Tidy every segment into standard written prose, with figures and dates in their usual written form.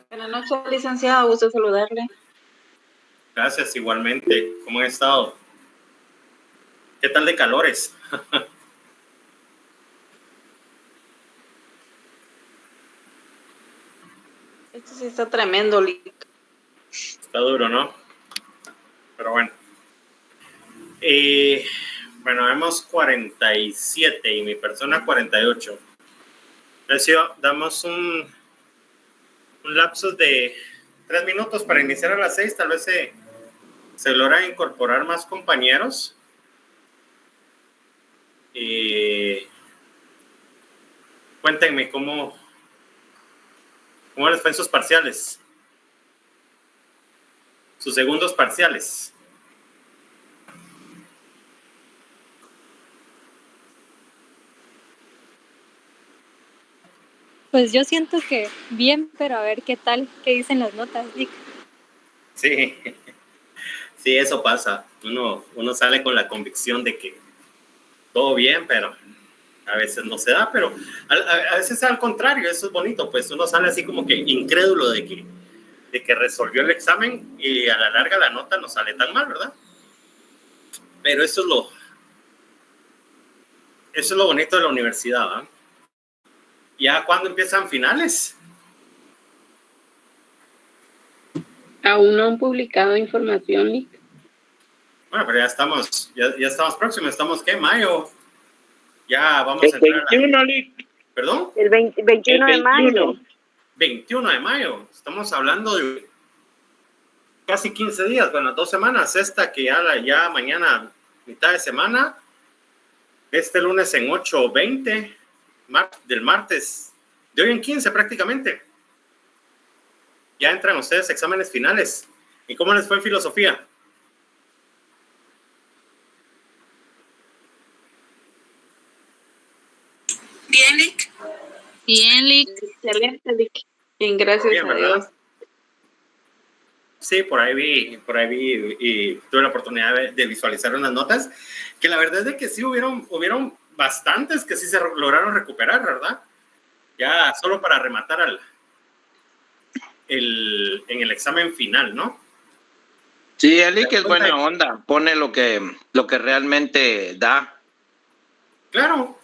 Buenas noches, licenciado. Gusto saludarle. Gracias, igualmente. ¿Cómo han estado? ¿Qué tal de calores? Esto sí está tremendo, Lic. Está duro, ¿no? Pero bueno. Bueno, vemos 47 y mi persona 48. Entonces, damos un lapso de 3 minutos para iniciar a las 6. Tal vez se logra incorporar más compañeros. Cuéntenme cómo les fue en sus parciales, sus segundos parciales. Pues yo siento que bien, pero a ver qué tal, qué dicen las notas, Lic. Sí, sí, eso pasa. Uno sale con la convicción de que todo bien, pero a veces no se da, pero a veces al contrario, eso es bonito, pues uno sale así como que incrédulo de que resolvió el examen y a la larga la nota no sale tan mal, ¿verdad? Pero eso es lo bonito de la universidad, ¿verdad? ¿Ya cuándo empiezan finales? Aún no han publicado información, Lic. Bueno, pero ya estamos próximos. ¿Estamos qué? ¿Mayo? Ya vamos el a entrar 21, Lic. ¿Perdón? El 21 de mayo. 21 de mayo. Estamos hablando de casi 15 días, bueno, 2 semanas. Esta que ya mañana, mitad de semana. Este lunes en 8:20 del martes. De hoy en 15 prácticamente. Ya entran ustedes exámenes finales. ¿Y cómo les fue en filosofía? Bien, Lic. Bien, Lic. Excelente, Lic. Bien, gracias Bien, a ¿verdad? Dios. Sí, por ahí vi y tuve la oportunidad de visualizar unas notas que la verdad es de que sí hubieron bastantes que sí se lograron recuperar, ¿verdad? Ya solo para rematar en el examen final, ¿no? Sí, el Lic es buena onda, pone lo que realmente da. Claro.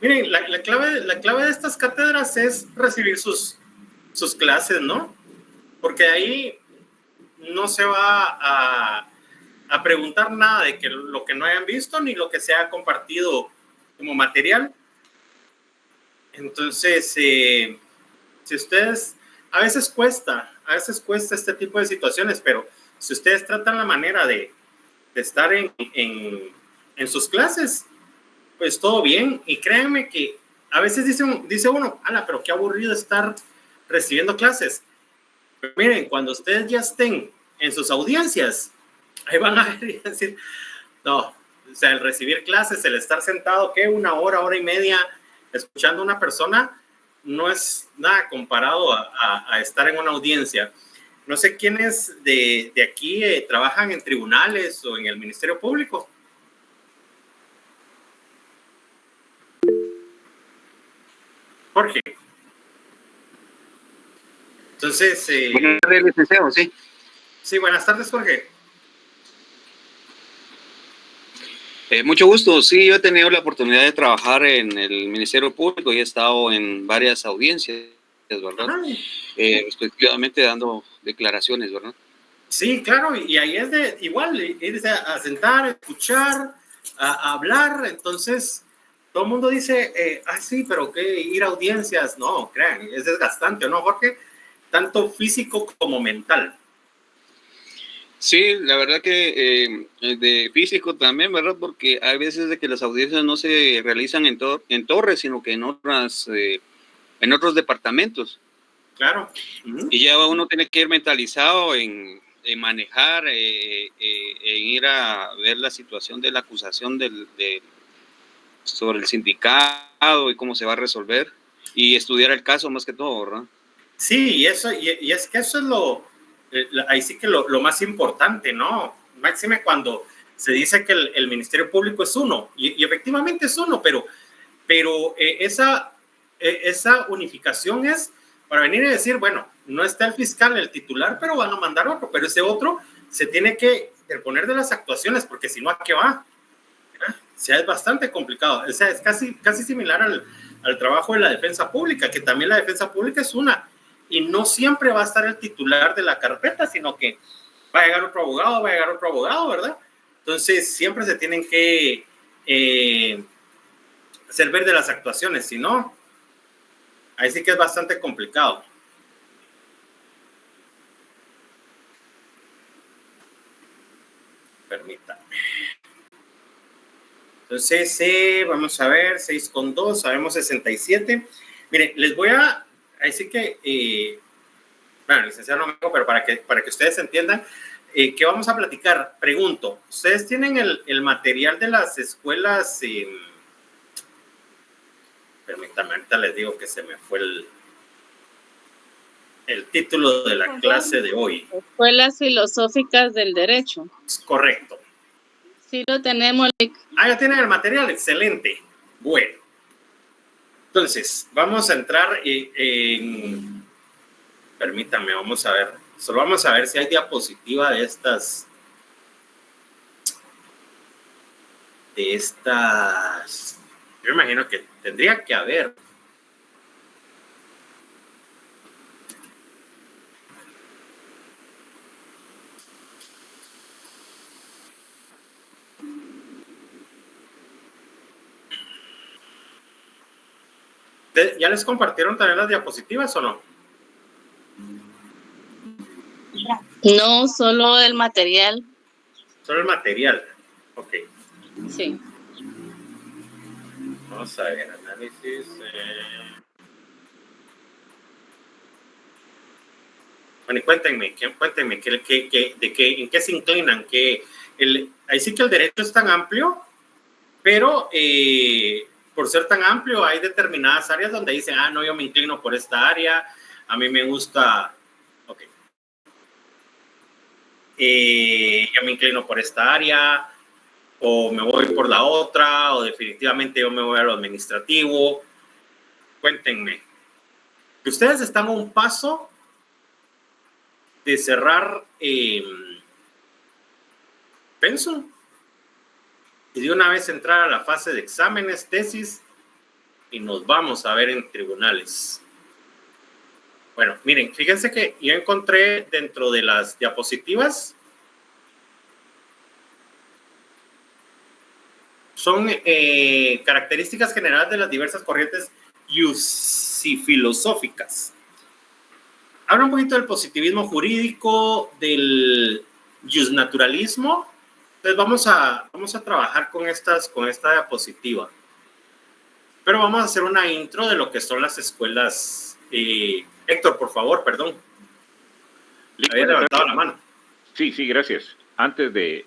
Miren, la clave de estas cátedras es recibir sus clases, ¿no? Porque ahí no se va a preguntar nada de lo que no hayan visto ni lo que se ha compartido como material. Entonces, si ustedes, a veces cuesta este tipo de situaciones, pero si ustedes tratan la manera de estar en sus clases, pues todo bien. Y créanme que a veces dice uno, ala, pero qué aburrido estar recibiendo clases. Pero miren, cuando ustedes ya estén en sus audiencias, ahí van a ver y decir, no, o sea, el recibir clases, el estar sentado, ¿qué? 1 hora, hora y media, escuchando a una persona, no es nada comparado a estar en una audiencia. No sé quiénes de aquí trabajan en tribunales o en el Ministerio Público. Jorge. Entonces... buenas tardes, licenciado, sí. Sí, buenas tardes, Jorge. Mucho gusto. Sí, yo he tenido la oportunidad de trabajar en el Ministerio Público y he estado en varias audiencias, ¿verdad? Respectivamente dando declaraciones, ¿verdad? Sí, claro, y ahí es de igual, irse a sentar, a escuchar, a hablar. Entonces, todo el mundo dice, sí, pero ¿qué? Ir a audiencias. No, crean, es desgastante, ¿no, Jorge? Tanto físico como mental. Sí, la verdad que de físico también, ¿verdad? Porque hay veces de que las audiencias no se realizan en Torres, sino que en otros departamentos. Claro. Y ya uno tiene que ir mentalizado en manejar, en ir a ver la situación de la acusación sobre el sindicato y cómo se va a resolver y estudiar el caso más que todo, ¿verdad? Sí, y es que eso es ahí sí que lo más importante, ¿no? Máxime cuando se dice que el Ministerio Público es uno, y efectivamente es uno, pero esa unificación es para venir y decir, bueno, no está el fiscal, el titular, pero van a mandar otro, pero ese otro se tiene que poner de las actuaciones, porque si no, ¿a qué va? O sea, es bastante complicado. O sea, es casi similar al trabajo de la defensa pública, que también la defensa pública es una, y no siempre va a estar el titular de la carpeta, sino que va a llegar otro abogado, ¿verdad? Entonces, siempre se tienen que hacer ver de las actuaciones, si no, ahí sí que es bastante complicado. Permítanme. Entonces, vamos a ver, 6,2, sabemos 67. Miren, les voy a, ahí sí que, bueno, licenciado no me dijo, pero para que ustedes entiendan, ¿qué vamos a platicar? Pregunto, ¿ustedes tienen el material de las escuelas? Permítanme, ahorita les digo que se me fue el título de la clase de hoy. Escuelas filosóficas del derecho. Es correcto. Sí lo tenemos. Ya tienen el material, excelente. Bueno, entonces, vamos a entrar en... Permítanme, vamos a ver. Solo vamos a ver si hay diapositiva de estas... Yo imagino que tendría que haber. ¿Ya les compartieron también las diapositivas o no? No, solo el material. Solo el material. Ok. Sí. Vamos a ver, análisis. Bueno, y cuéntenme ¿en qué se inclinan? Ahí sí que el derecho es tan amplio, pero por ser tan amplio hay determinadas áreas donde dicen, no, yo me inclino por esta área, a mí me gusta, ok. Yo me inclino por esta área, o me voy por la otra, o definitivamente yo me voy a lo administrativo. Cuéntenme. Que ustedes están a un paso de cerrar pensum y de una vez entrar a la fase de exámenes, tesis, y nos vamos a ver en tribunales. Bueno, miren, fíjense que yo encontré dentro de las diapositivas, son características generales de las diversas corrientes filosóficas. Habla un poquito del positivismo jurídico, del justnaturalismo. Entonces vamos a trabajar con esta diapositiva. Pero vamos a hacer una intro de lo que son las escuelas. Héctor, por favor, perdón. Había levantado la mano. Sí, gracias. Antes de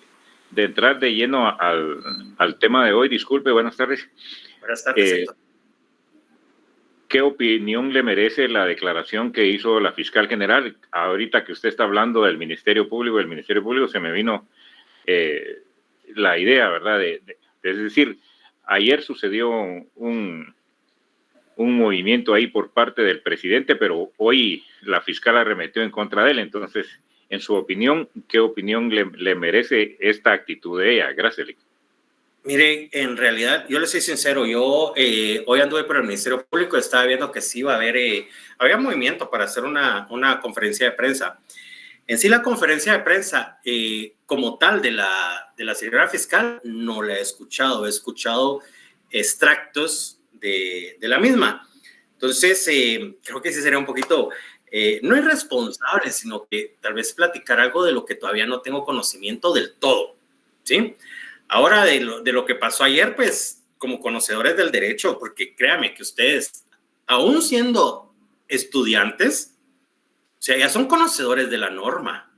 entrar de lleno al tema de hoy, disculpe, buenas tardes. Buenas tardes, Héctor. ¿Qué opinión le merece la declaración que hizo la fiscal general? Ahorita que usted está hablando del Ministerio Público, se me vino la idea, ¿verdad? Es decir, ayer sucedió un movimiento ahí por parte del presidente, pero hoy la fiscal arremetió en contra de él. Entonces, en su opinión, ¿qué opinión le merece esta actitud de ella? Gracias, Lic. Mire, en realidad, yo le soy sincero, yo hoy anduve por el Ministerio Público, estaba viendo que sí iba a haber, había movimiento para hacer una conferencia de prensa. En sí, la conferencia de prensa como tal de la señora fiscal no la he escuchado extractos de la misma. Entonces, creo que sí sería un poquito, no irresponsable, sino que tal vez platicar algo de lo que todavía no tengo conocimiento del todo, ¿sí? Ahora, de lo que pasó ayer, pues, como conocedores del derecho, porque créanme que ustedes, aún siendo estudiantes, o sea, ya son conocedores de la norma.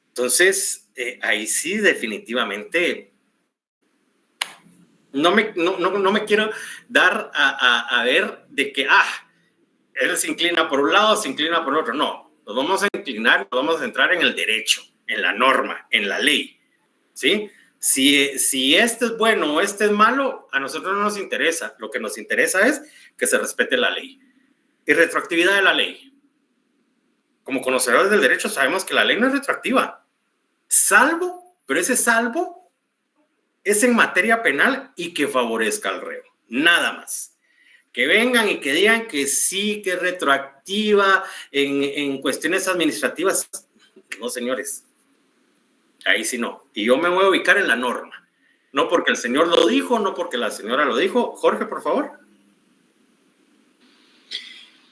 Entonces, ahí sí, definitivamente, no me quiero dar a ver de que, él se inclina por un lado, se inclina por otro. No, nos vamos a inclinar, nos vamos a centrar en el derecho, en la norma, en la ley, ¿sí? Si este es bueno o este es malo, a nosotros no nos interesa. Lo que nos interesa es que se respete la ley. Y retroactividad de la ley. como conocedores del derecho sabemos que la ley no es retroactiva, pero ese salvo es en materia penal y que favorezca al reo, nada más. Que vengan y que digan que sí, que es retroactiva en cuestiones administrativas, no, señores, ahí sí no. Y yo me voy a ubicar en la norma, no porque el señor lo dijo, no porque la señora lo dijo. Jorge, por favor.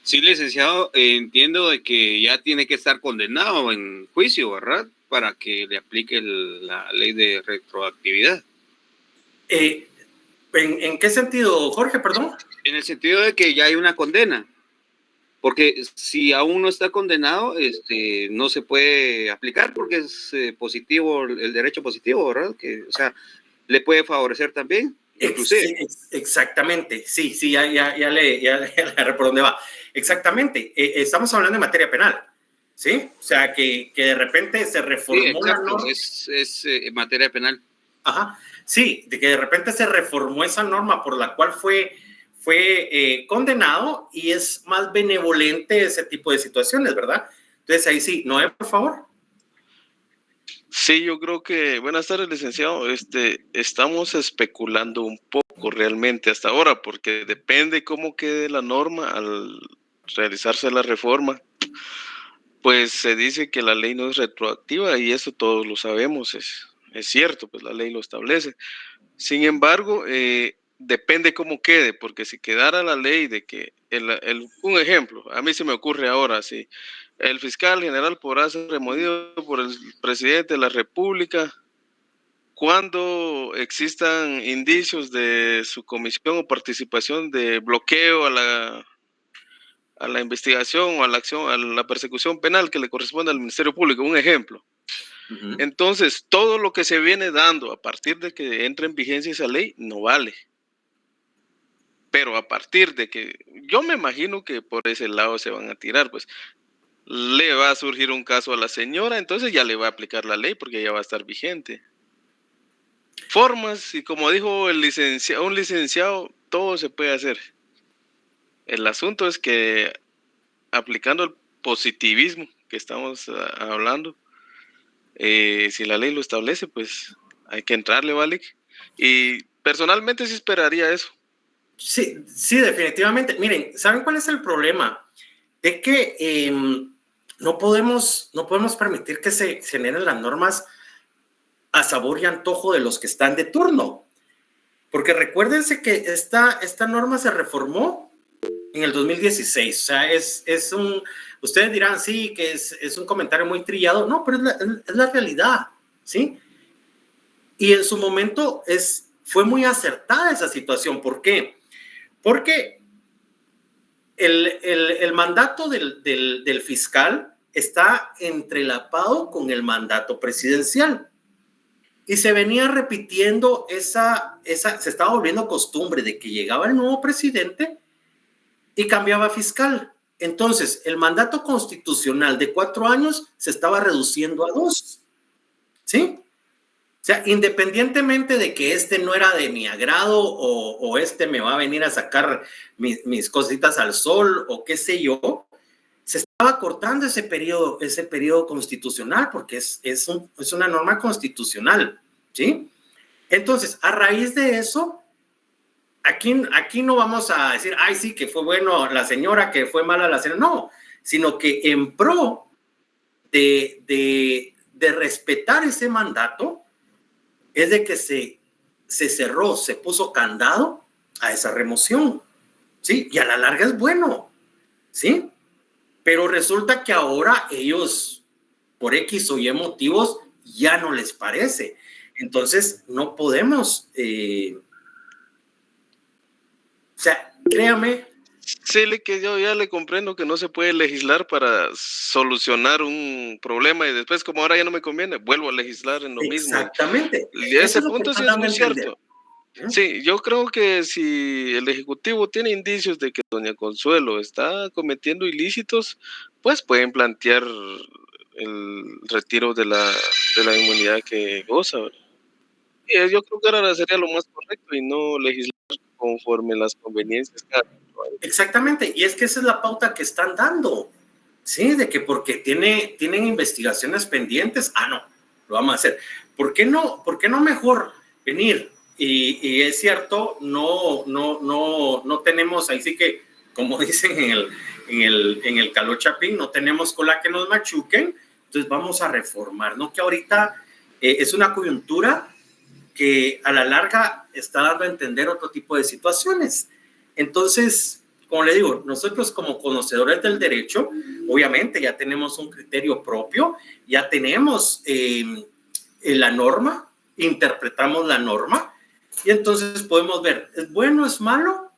Sí, licenciado, entiendo de que ya tiene que estar condenado en juicio, ¿verdad? Para que le aplique la ley de retroactividad. ¿En qué sentido, Jorge, perdón? En el sentido de que ya hay una condena. Porque si aún no está condenado, no se puede aplicar porque es positivo, el derecho positivo, ¿verdad? Que, o sea, le puede favorecer también, inclusive. Exactamente, sí, ya le por dónde va. Exactamente, estamos hablando de materia penal, ¿sí? O sea, que de repente se reformó. Sí, exacto, la norma. Es materia penal. Ajá, sí, de que de repente se reformó esa norma por la cual fue condenado y es más benevolente ese tipo de situaciones, ¿verdad? Entonces ahí sí, Noé, por favor. Sí, yo creo que, buenas tardes, licenciado, estamos especulando un poco realmente hasta ahora, porque depende cómo quede la norma al realizarse la reforma, pues se dice que la ley no es retroactiva y eso todos lo sabemos, es cierto, pues la ley lo establece. Sin embargo, depende cómo quede, porque si quedara la ley de que, un ejemplo, a mí se me ocurre ahora, si el fiscal general podrá ser removido por el presidente de la República cuando existan indicios de su comisión o participación de bloqueo a la investigación o a la acción, a la persecución penal que le corresponde al Ministerio Público, un ejemplo. Uh-huh. Entonces, todo lo que se viene dando a partir de que entre en vigencia esa ley no vale. Pero a partir de que, yo me imagino que por ese lado se van a tirar, pues le va a surgir un caso a la señora, entonces ya le va a aplicar la ley porque ya va a estar vigente. Formas, y como dijo un licenciado, todo se puede hacer. El asunto es que aplicando el positivismo que estamos hablando, si la ley lo establece, pues hay que entrarle, ¿vale? Y personalmente sí esperaría eso. Sí, definitivamente. Miren, ¿saben cuál es el problema? De que no podemos permitir que se generen las normas a sabor y antojo de los que están de turno. Porque recuérdense que esta norma se reformó en el 2016. O sea, ustedes dirán, sí, que es un comentario muy trillado. No, pero es la realidad, ¿sí? Y en su momento fue muy acertada esa situación. ¿Por qué? Porque el mandato del fiscal está entrelapado con el mandato presidencial. Y se venía repitiendo se estaba volviendo costumbre de que llegaba el nuevo presidente y cambiaba fiscal. Entonces, el mandato constitucional de 4 años se estaba reduciendo a 2. ¿Sí? O sea, independientemente de que no era de mi agrado o me va a venir a sacar mis cositas al sol o qué sé yo, se estaba cortando ese periodo constitucional porque es una norma constitucional, ¿sí? Entonces, a raíz de eso, aquí no vamos a decir, ay, sí, que fue bueno la señora, que fue mala la señora, no, sino que en pro de respetar ese mandato, es de que se cerró, se puso candado a esa remoción, ¿sí? Y a la larga es bueno, ¿sí? Pero resulta que ahora ellos, por X o Y motivos, ya no les parece. Entonces, no podemos, o sea, créame. Sí, que yo ya le comprendo que no se puede legislar para solucionar un problema y después, como ahora ya no me conviene, vuelvo a legislar en lo mismo. Exactamente. Y ese punto sí es muy cierto. Sí, yo creo que si el Ejecutivo tiene indicios de que doña Consuelo está cometiendo ilícitos, pues pueden plantear el retiro de la inmunidad que goza. Y yo creo que ahora sería lo más correcto y no legislar conforme las conveniencias. Exactamente, y es que esa es la pauta que están dando, Sí, de que porque tienen investigaciones pendientes, no, lo vamos a hacer. ¿Por qué no mejor venir? Y es cierto, no tenemos, ahí sí que, como dicen en el Caló Chapín, no tenemos cola que nos machuquen, entonces vamos a reformar, ¿no? Que ahorita es una coyuntura que a la larga está dando a entender otro tipo de situaciones. Entonces, como le digo, nosotros como conocedores del derecho, obviamente ya tenemos un criterio propio, ya tenemos la norma, interpretamos la norma, y entonces podemos ver, ¿es bueno, es malo?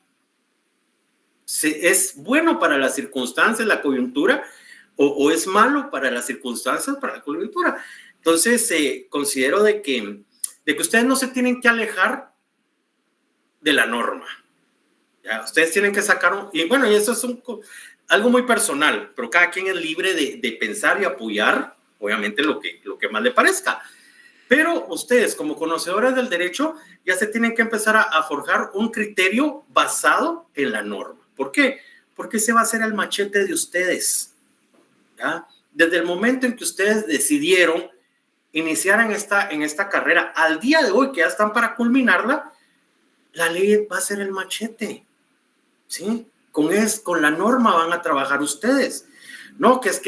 ¿Es bueno para las circunstancias, la coyuntura, o es malo para las circunstancias, para la coyuntura? Entonces, considero de que ustedes no se tienen que alejar de la norma. Ya, ustedes tienen que sacar y bueno, y eso es algo muy personal, pero cada quien es libre de pensar y apoyar, obviamente, lo que más le parezca. Pero ustedes, como conocedores del derecho, ya se tienen que empezar a forjar un criterio basado en la norma. ¿Por qué? Porque ese va a ser el machete de ustedes. ¿Ya? Desde el momento en que ustedes decidieron iniciar en esta carrera, al día de hoy que ya están para culminarla, la ley va a ser el machete. ¿Sí? Con la norma van a trabajar ustedes. No, que es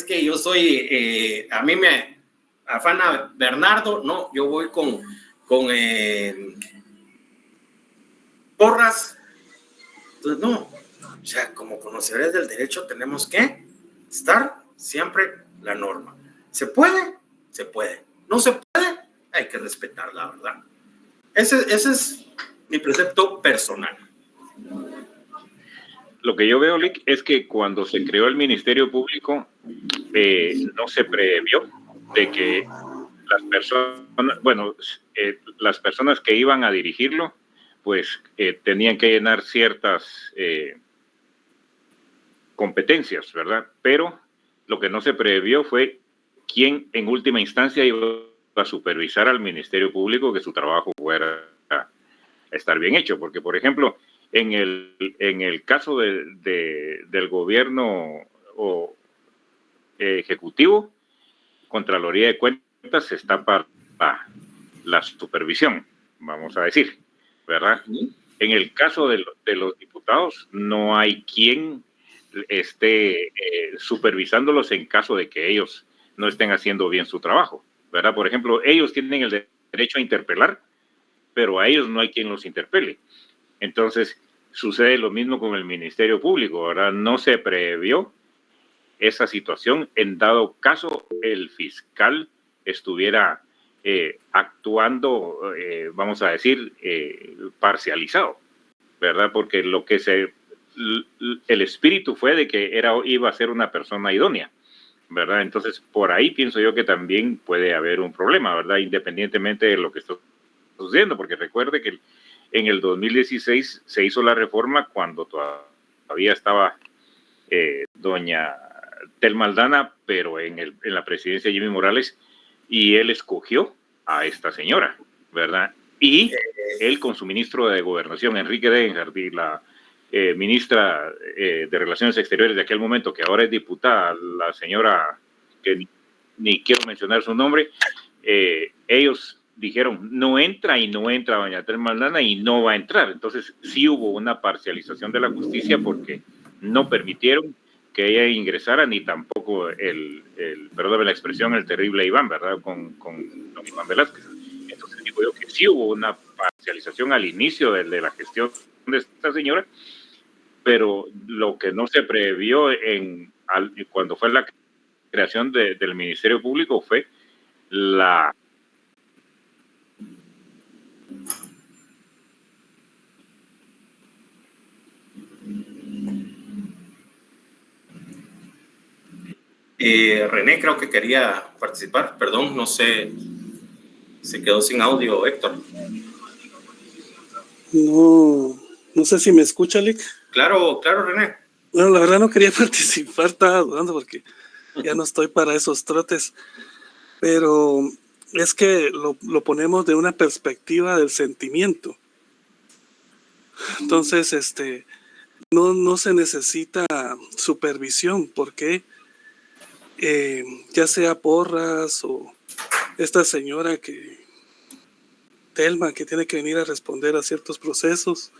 que yo soy, a mí me afana Bernardo, no, yo voy con Porras. Entonces, no, o sea, como conocedores del derecho tenemos que estar siempre la norma. ¿Se puede? Se puede. ¿No se puede? Hay que respetar la verdad. Ese es mi precepto personal. Lo que yo veo, Lick, es que cuando se creó el Ministerio Público, no se previó de que las personas que iban a dirigirlo, pues tenían que llenar ciertas competencias, ¿verdad? Pero lo que no se previó fue quién en última instancia iba a supervisar al Ministerio Público que su trabajo fuera a estar bien hecho, porque, por ejemplo, en el caso del gobierno ejecutivo, Contraloría de Cuentas está para la supervisión, vamos a decir, ¿verdad? En el caso de los diputados, no hay quien esté supervisándolos en caso de que ellos no estén haciendo bien su trabajo, ¿verdad? Por ejemplo, ellos tienen el derecho a interpelar, pero a ellos no hay quien los interpele. Entonces, sucede lo mismo con el Ministerio Público, ¿verdad? No se previó esa situación en dado caso el fiscal estuviera actuando, vamos a decir, parcializado, ¿verdad? Porque el espíritu fue de que iba a ser una persona idónea, ¿verdad? Entonces, por ahí pienso yo que también puede haber un problema, ¿verdad? Independientemente de lo que está sucediendo, porque recuerde que en el 2016 se hizo la reforma cuando todavía estaba doña Telma Aldana, pero en la presidencia de Jimmy Morales, y él escogió a esta señora, ¿verdad? Y él con su ministro de Gobernación, Enrique Degenhardt, y la ministra de Relaciones Exteriores de aquel momento, que ahora es diputada, la señora, que ni quiero mencionar su nombre, ellos dijeron, no entra doña Telma Aldana y no va a entrar. Entonces sí hubo una parcialización de la justicia porque no permitieron que ella ingresara, ni tampoco perdón la expresión, el terrible Iván, ¿verdad? Con don Iván Velázquez. Entonces digo yo que sí hubo una parcialización al inicio de la gestión de esta señora, pero lo que no se previó cuando fue la creación del Ministerio Público fue la René creo que quería participar, perdón, no sé, se quedó sin audio, Héctor. No sé si me escucha, Lick. Claro, René. No, la verdad no quería participar, estaba dudando porque ya no estoy para esos trotes, pero es que lo ponemos de una perspectiva del sentimiento. Entonces, no se necesita supervisión. ¿Por qué? ya sea Porras o esta señora Telma, que tiene que venir a responder a ciertos procesos,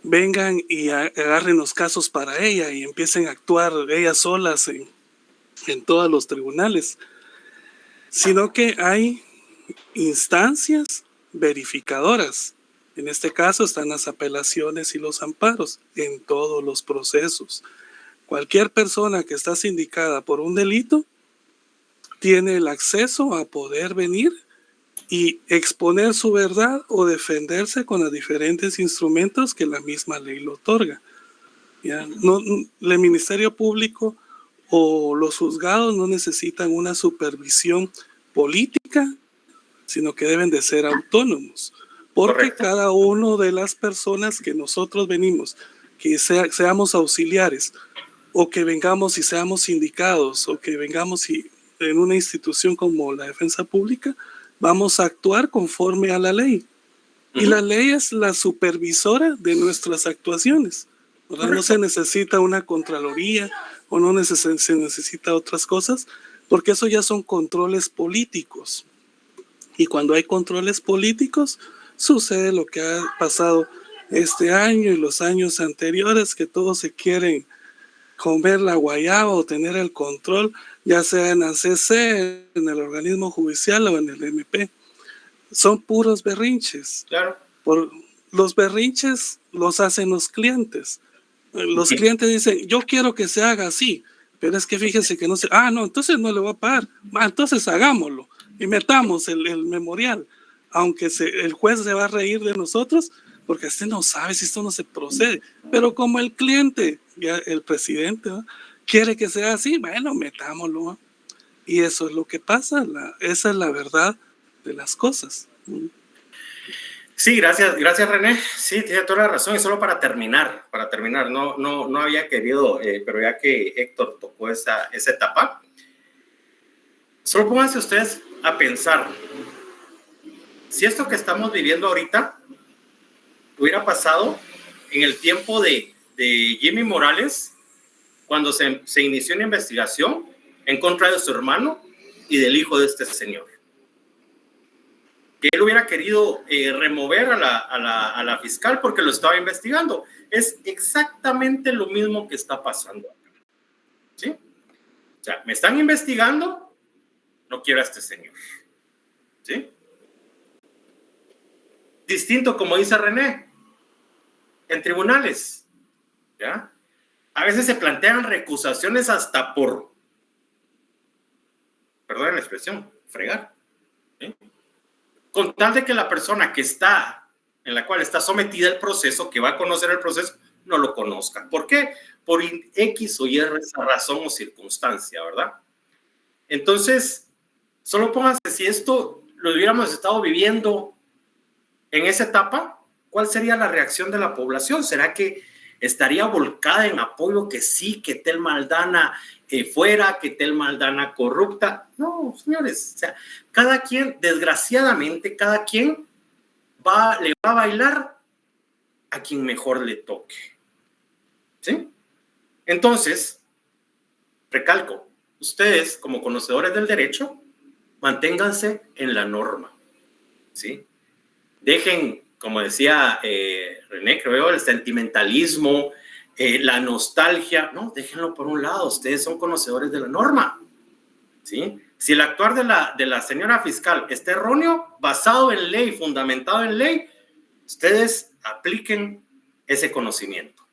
vengan y agarren los casos para ella y empiecen a actuar ellas solas en todos los tribunales, sino que hay instancias verificadoras. En este caso están las apelaciones y los amparos en todos los procesos. Cualquier persona que está sindicada por un delito tiene el acceso a poder venir y exponer su verdad o defenderse con los diferentes instrumentos que la misma ley lo otorga. ¿Ya? No, el Ministerio Público o los juzgados no necesitan una supervisión política, sino que deben de ser autónomos, porque Correcto. cada uno de las personas que nosotros venimos, que seamos auxiliares, o que vengamos y seamos sindicados, o que vengamos y en una institución como la Defensa Pública, vamos a actuar conforme a la ley. Y la ley es la supervisora de nuestras actuaciones, ¿verdad? No se necesita una contraloría o no se necesita otras cosas, porque eso ya son controles políticos. Y cuando hay controles políticos, sucede lo que ha pasado este año y los años anteriores, que todos se quieren comer la guayaba o tener el control, ya sea en la CC, en el organismo judicial o en el MP. Son puros berrinches. Claro. Los berrinches los hacen los clientes. Los clientes dicen, yo quiero que se haga así, pero es que fíjese que no se... no, entonces no le voy a pagar. Entonces hagámoslo y metamos el memorial. Aunque el juez se va a reír de nosotros, porque usted no sabe si esto no se procede. Pero como el cliente, ya el presidente, ¿no?, quiere que sea así, bueno, metámoslo, ¿no? Y eso es lo que pasa, esa es la verdad de las cosas. Sí, gracias René. Sí, tiene toda la razón. Y solo para terminar, no había querido, pero ya que Héctor tocó esa etapa, solo pónganse ustedes a pensar, si esto que estamos viviendo ahorita hubiera pasado en el tiempo de Jimmy Morales, cuando se inició una investigación en contra de su hermano y del hijo de este señor, que él hubiera querido remover a la fiscal porque lo estaba investigando. Es exactamente lo mismo que está pasando acá, ¿sí? O sea, me están investigando, no quiero a este señor, ¿sí? Distinto, como dice René, en tribunales, ¿ya? A veces se plantean recusaciones hasta por, perdón la expresión, fregar, ¿sí?, con tal de que la persona en la cual está sometida el proceso, que va a conocer el proceso, no lo conozca. ¿Por qué? Por X o Y razón o circunstancia, ¿verdad? Entonces, solo pónganse, si esto lo hubiéramos estado viviendo en esa etapa, ¿cuál sería la reacción de la población? ¿Será que estaría volcada en apoyo que sí, que Telma Aldana fuera, que Telma Aldana corrupta? No, señores, o sea, cada quien, desgraciadamente, cada quien le va a bailar a quien mejor le toque, ¿sí? Entonces, recalco, ustedes como conocedores del derecho, manténganse en la norma, ¿sí? Dejen, como decía René, creo, el sentimentalismo, la nostalgia, no, déjenlo por un lado. Ustedes son conocedores de la norma, ¿sí? Si el actuar de la señora fiscal está erróneo, basado en ley, fundamentado en ley, ustedes apliquen ese conocimiento.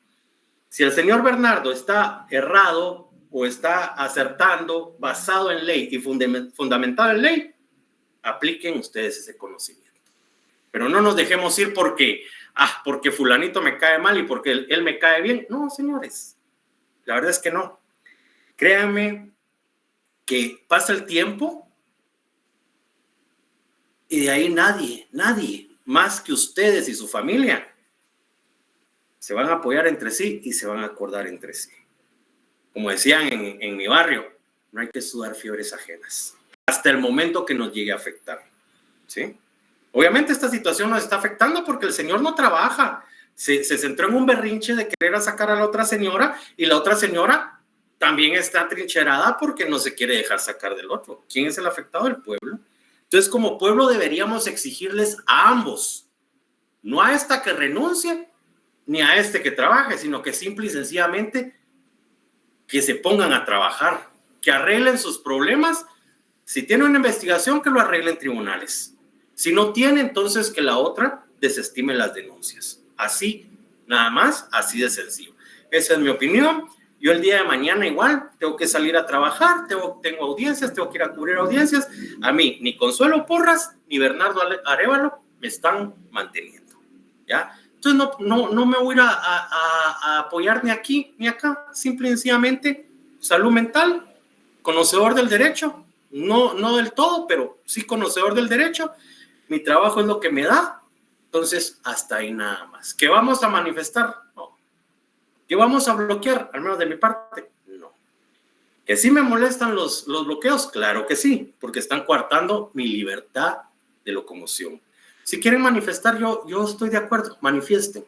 Si el señor Bernardo está errado o está acertando, basado en ley y fundamentado en ley, apliquen ustedes ese conocimiento. Pero no nos dejemos ir porque fulanito me cae mal y porque él me cae bien. No, señores, la verdad es que no. Créanme que pasa el tiempo y de ahí nadie más que ustedes y su familia se van a apoyar entre sí y se van a acordar entre sí. Como decían en mi barrio, no hay que sudar fiebres ajenas hasta el momento que nos llegue a afectar, ¿sí? Obviamente esta situación nos está afectando porque el señor no trabaja. se centró en un berrinche de querer sacar a la otra señora y la otra señora también está atrincherada porque no se quiere dejar sacar del otro. ¿Quién es el afectado? El pueblo. Entonces, como pueblo deberíamos exigirles a ambos, no a esta que renuncie ni a este que trabaje, sino que simple y sencillamente que se pongan a trabajar, que arreglen sus problemas. Si tiene una investigación, que lo arreglen en tribunales. Si no tiene, entonces que la otra desestime las denuncias. Así, nada más, así de sencillo. Esa es mi opinión. Yo el día de mañana igual tengo que salir a trabajar, tengo audiencias, tengo que ir a cubrir audiencias. A mí, ni Consuelo Porras, ni Bernardo Arévalo me están manteniendo, ¿ya? Entonces no me voy a ir a apoyar ni aquí ni acá. Simple y sencillamente, salud mental, conocedor del derecho, no del todo, pero sí conocedor del derecho. Mi trabajo es lo que me da. Entonces, hasta ahí nada más. ¿Que vamos a manifestar? No. ¿Que vamos a bloquear? Al menos de mi parte, no. ¿Que sí me molestan los bloqueos? Claro que sí, porque están coartando mi libertad de locomoción. Si quieren manifestar, yo estoy de acuerdo, manifiesten,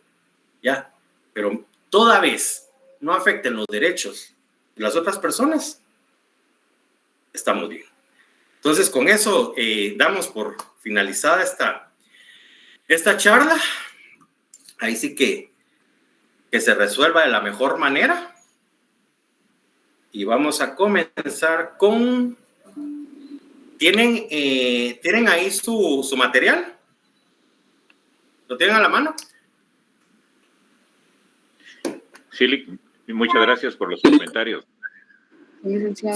ya. Pero toda vez no afecten los derechos de las otras personas, estamos bien. Entonces, con eso damos por finalizada esta charla. Ahí sí que se resuelva de la mejor manera. Y vamos a comenzar con... ¿Tienen ahí su material? ¿Lo tienen a la mano? Sí, muchas gracias por los comentarios.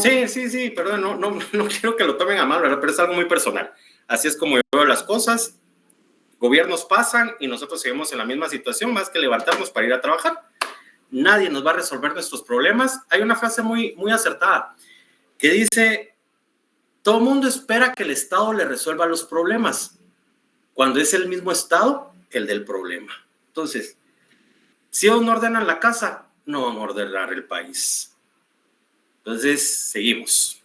Sí, perdón, no quiero que lo tomen a mal, ¿verdad? Pero es algo muy personal. Así es como yo veo las cosas. Gobiernos pasan y nosotros seguimos en la misma situación, más que levantarnos para ir a trabajar. Nadie nos va a resolver nuestros problemas. Hay una frase muy acertada que dice: todo el mundo espera que el Estado le resuelva los problemas, cuando es el mismo Estado el del problema. Entonces, si ellos no ordenan la casa, no van a ordenar el país. Entonces, seguimos.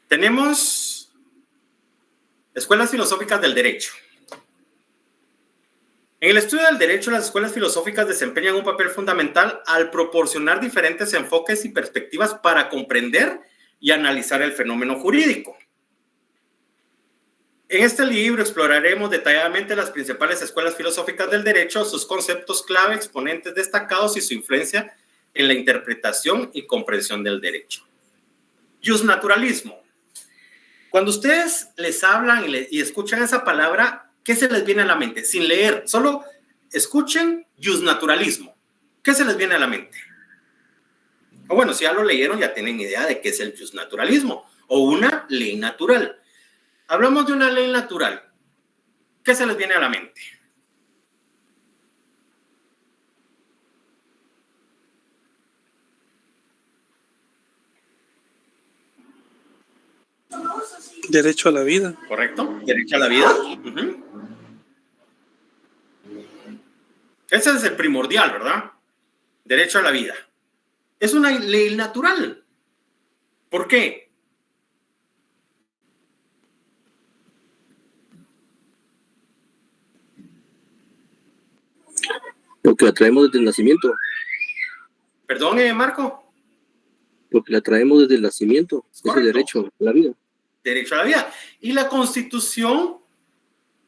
Tenemos escuelas filosóficas del derecho. En el estudio del derecho, las escuelas filosóficas desempeñan un papel fundamental al proporcionar diferentes enfoques y perspectivas para comprender y analizar el fenómeno jurídico. En este libro exploraremos detalladamente las principales escuelas filosóficas del derecho, sus conceptos clave, exponentes destacados y su influencia en la interpretación y comprensión del derecho. Justnaturalismo. Cuando ustedes les hablan y escuchan esa palabra, ¿qué se les viene a la mente? Sin leer, solo escuchen justnaturalismo. ¿Qué se les viene a la mente? O bueno, si ya lo leyeron, ya tienen idea de qué es el justnaturalismo o una ley natural. Hablamos de una ley natural. ¿Qué se les viene a la mente? Derecho a la vida. Correcto, derecho a la vida. Ese es el primordial, ¿verdad? Derecho a la vida. Es una ley natural. ¿Por qué? Porque la traemos desde el nacimiento. Perdón, Marco. Porque la traemos desde el nacimiento. Es el derecho a la vida. Derecho a la vida. Y la Constitución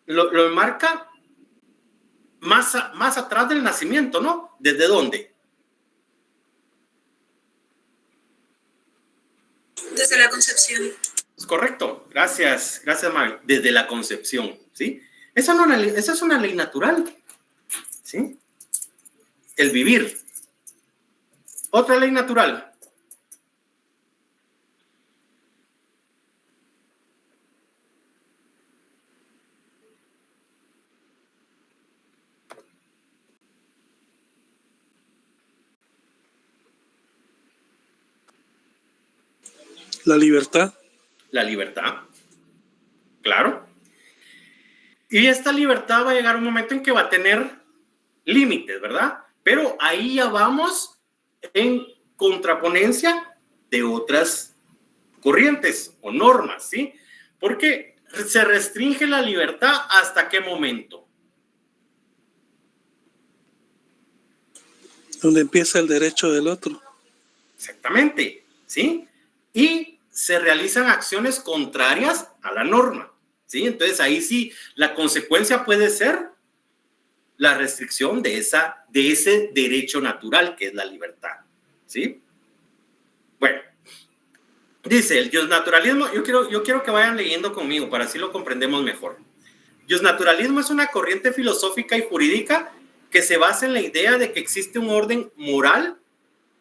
lo enmarca más atrás del nacimiento, ¿no? ¿Desde dónde? Desde la concepción. Es correcto. Gracias, Mari. Desde la concepción, ¿sí? Esa es una ley natural, ¿sí? El vivir. Otra ley natural. La libertad. La libertad. Claro. Y esta libertad va a llegar un momento en que va a tener límites, ¿verdad? Pero ahí ya vamos en contraponencia de otras corrientes o normas, ¿sí? Porque se restringe la libertad ¿hasta qué momento? Donde empieza el derecho del otro. Exactamente, ¿sí? Y se realizan acciones contrarias a la norma, ¿sí? Entonces ahí sí la consecuencia puede ser la restricción de ese derecho natural que es la libertad, ¿sí? Bueno, dice el justnaturalismo, yo quiero que vayan leyendo conmigo para así lo comprendemos mejor. Justnaturalismo es una corriente filosófica y jurídica que se basa en la idea de que existe un orden moral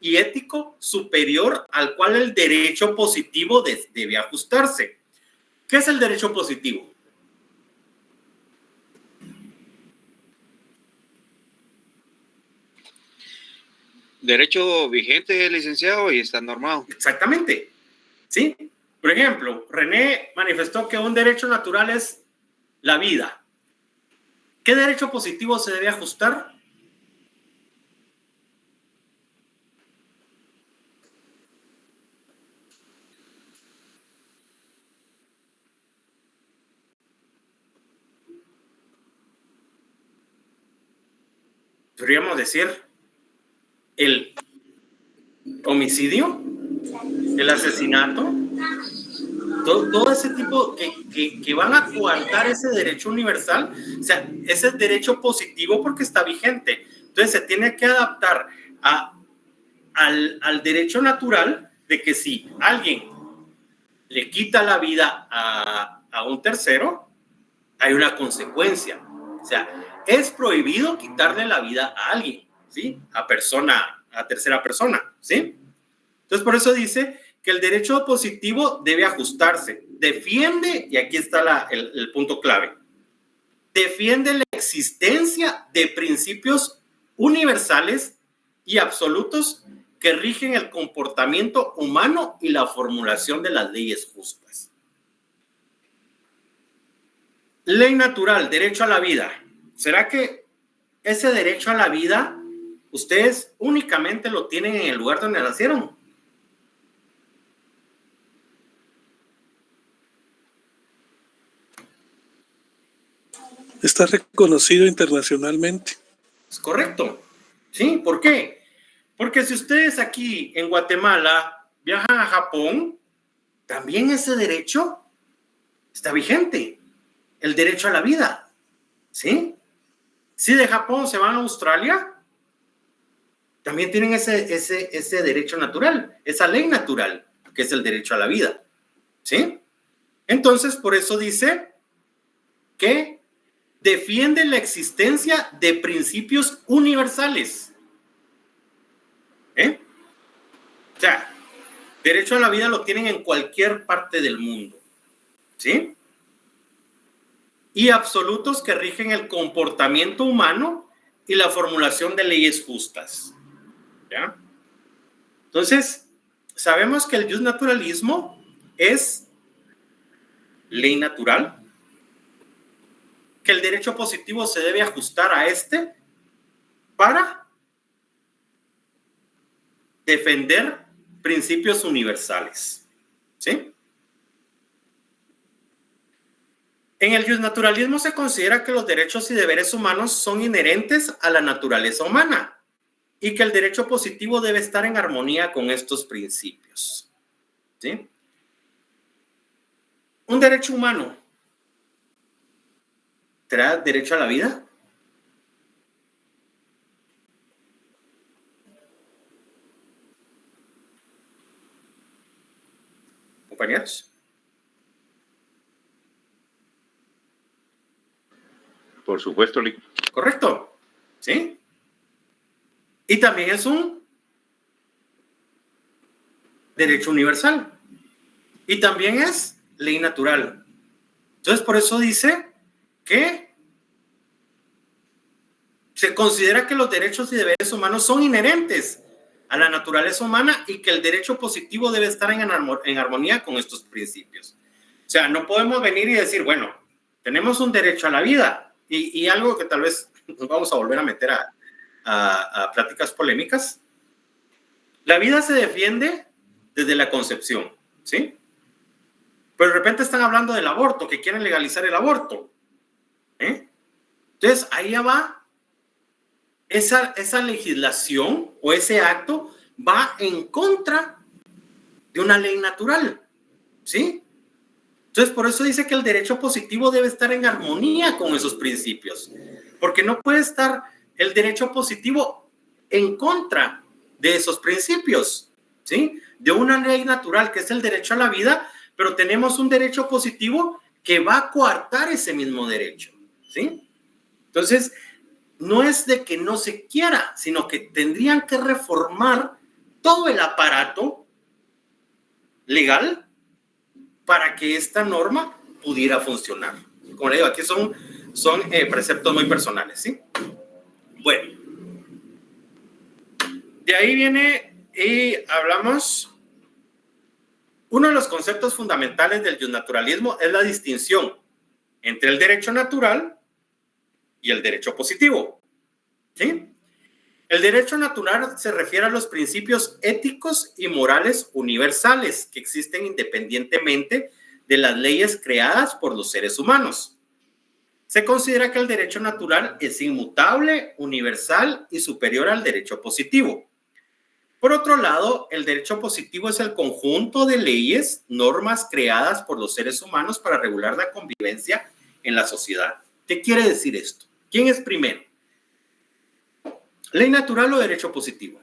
y ético superior al cual el derecho positivo debe ajustarse. ¿Qué es el derecho positivo? Derecho vigente, licenciado, y está normado. Exactamente, ¿sí? Por ejemplo, René manifestó que un derecho natural es la vida. ¿Qué derecho positivo se debe ajustar? Podríamos decir el homicidio, el asesinato, todo ese tipo que van a coartar ese derecho universal, o sea, ese derecho positivo porque está vigente. Entonces se tiene que adaptar al derecho natural de que si alguien le quita la vida a un tercero, hay una consecuencia. O sea, es prohibido quitarle la vida a alguien, ¿sí? A tercera persona, ¿sí? Entonces, por eso dice que el derecho positivo debe ajustarse. Defiende, y aquí está el punto clave, defiende la existencia de principios universales y absolutos que rigen el comportamiento humano y la formulación de las leyes justas. Ley natural, derecho a la vida. ¿Será que ese derecho a la vida ustedes únicamente lo tienen en el lugar donde nacieron? Está reconocido internacionalmente. Es correcto. ¿Sí? ¿Por qué? Porque si ustedes aquí en Guatemala viajan a Japón, también ese derecho está vigente. El derecho a la vida. ¿Sí? Si de Japón se van a Australia, también tienen ese derecho natural, esa ley natural, que es el derecho a la vida. ¿Sí? Entonces, por eso dice que defiende la existencia de principios universales. O sea, derecho a la vida lo tienen en cualquier parte del mundo. ¿Sí? Y absolutos que rigen el comportamiento humano y la formulación de leyes justas. ¿Ya? Entonces, sabemos que el justnaturalismo es ley natural, que el derecho positivo se debe ajustar a este para defender principios universales. ¿Sí? En el justnaturalismo se considera que los derechos y deberes humanos son inherentes a la naturaleza humana y que el derecho positivo debe estar en armonía con estos principios. ¿Sí? Un derecho humano ¿será derecho a la vida? Compañeros. Por supuesto, Lick. Correcto. ¿Sí? Y también es un derecho universal. Y también es ley natural. Entonces, por eso dice que se considera que los derechos y deberes humanos son inherentes a la naturaleza humana y que el derecho positivo debe estar en armonía con estos principios. O sea, no podemos venir y decir, bueno, tenemos un derecho a la vida y algo que tal vez nos vamos a volver a meter a pláticas polémicas. La vida se defiende desde la concepción, ¿sí? Pero de repente están hablando del aborto, que quieren legalizar el aborto. Entonces, ahí ya va esa legislación o ese acto va en contra de una ley natural, ¿sí? Entonces, por eso dice que el derecho positivo debe estar en armonía con esos principios, porque no puede estar el derecho positivo en contra de esos principios, ¿sí? De una ley natural que es el derecho a la vida, pero tenemos un derecho positivo que va a coartar ese mismo derecho, ¿sí? Entonces, no es de que no se quiera, sino que tendrían que reformar todo el aparato legal para que esta norma pudiera funcionar. Como le digo, aquí son preceptos muy personales, ¿sí? Bueno, de ahí viene y hablamos. Uno de los conceptos fundamentales del justnaturalismo es la distinción entre el derecho natural y el derecho positivo, ¿sí? El derecho natural se refiere a los principios éticos y morales universales que existen independientemente de las leyes creadas por los seres humanos. Se considera que el derecho natural es inmutable, universal y superior al derecho positivo. Por otro lado, el derecho positivo es el conjunto de leyes, normas creadas por los seres humanos para regular la convivencia en la sociedad. ¿Qué quiere decir esto? ¿Quién es primero? ¿Ley natural o derecho positivo?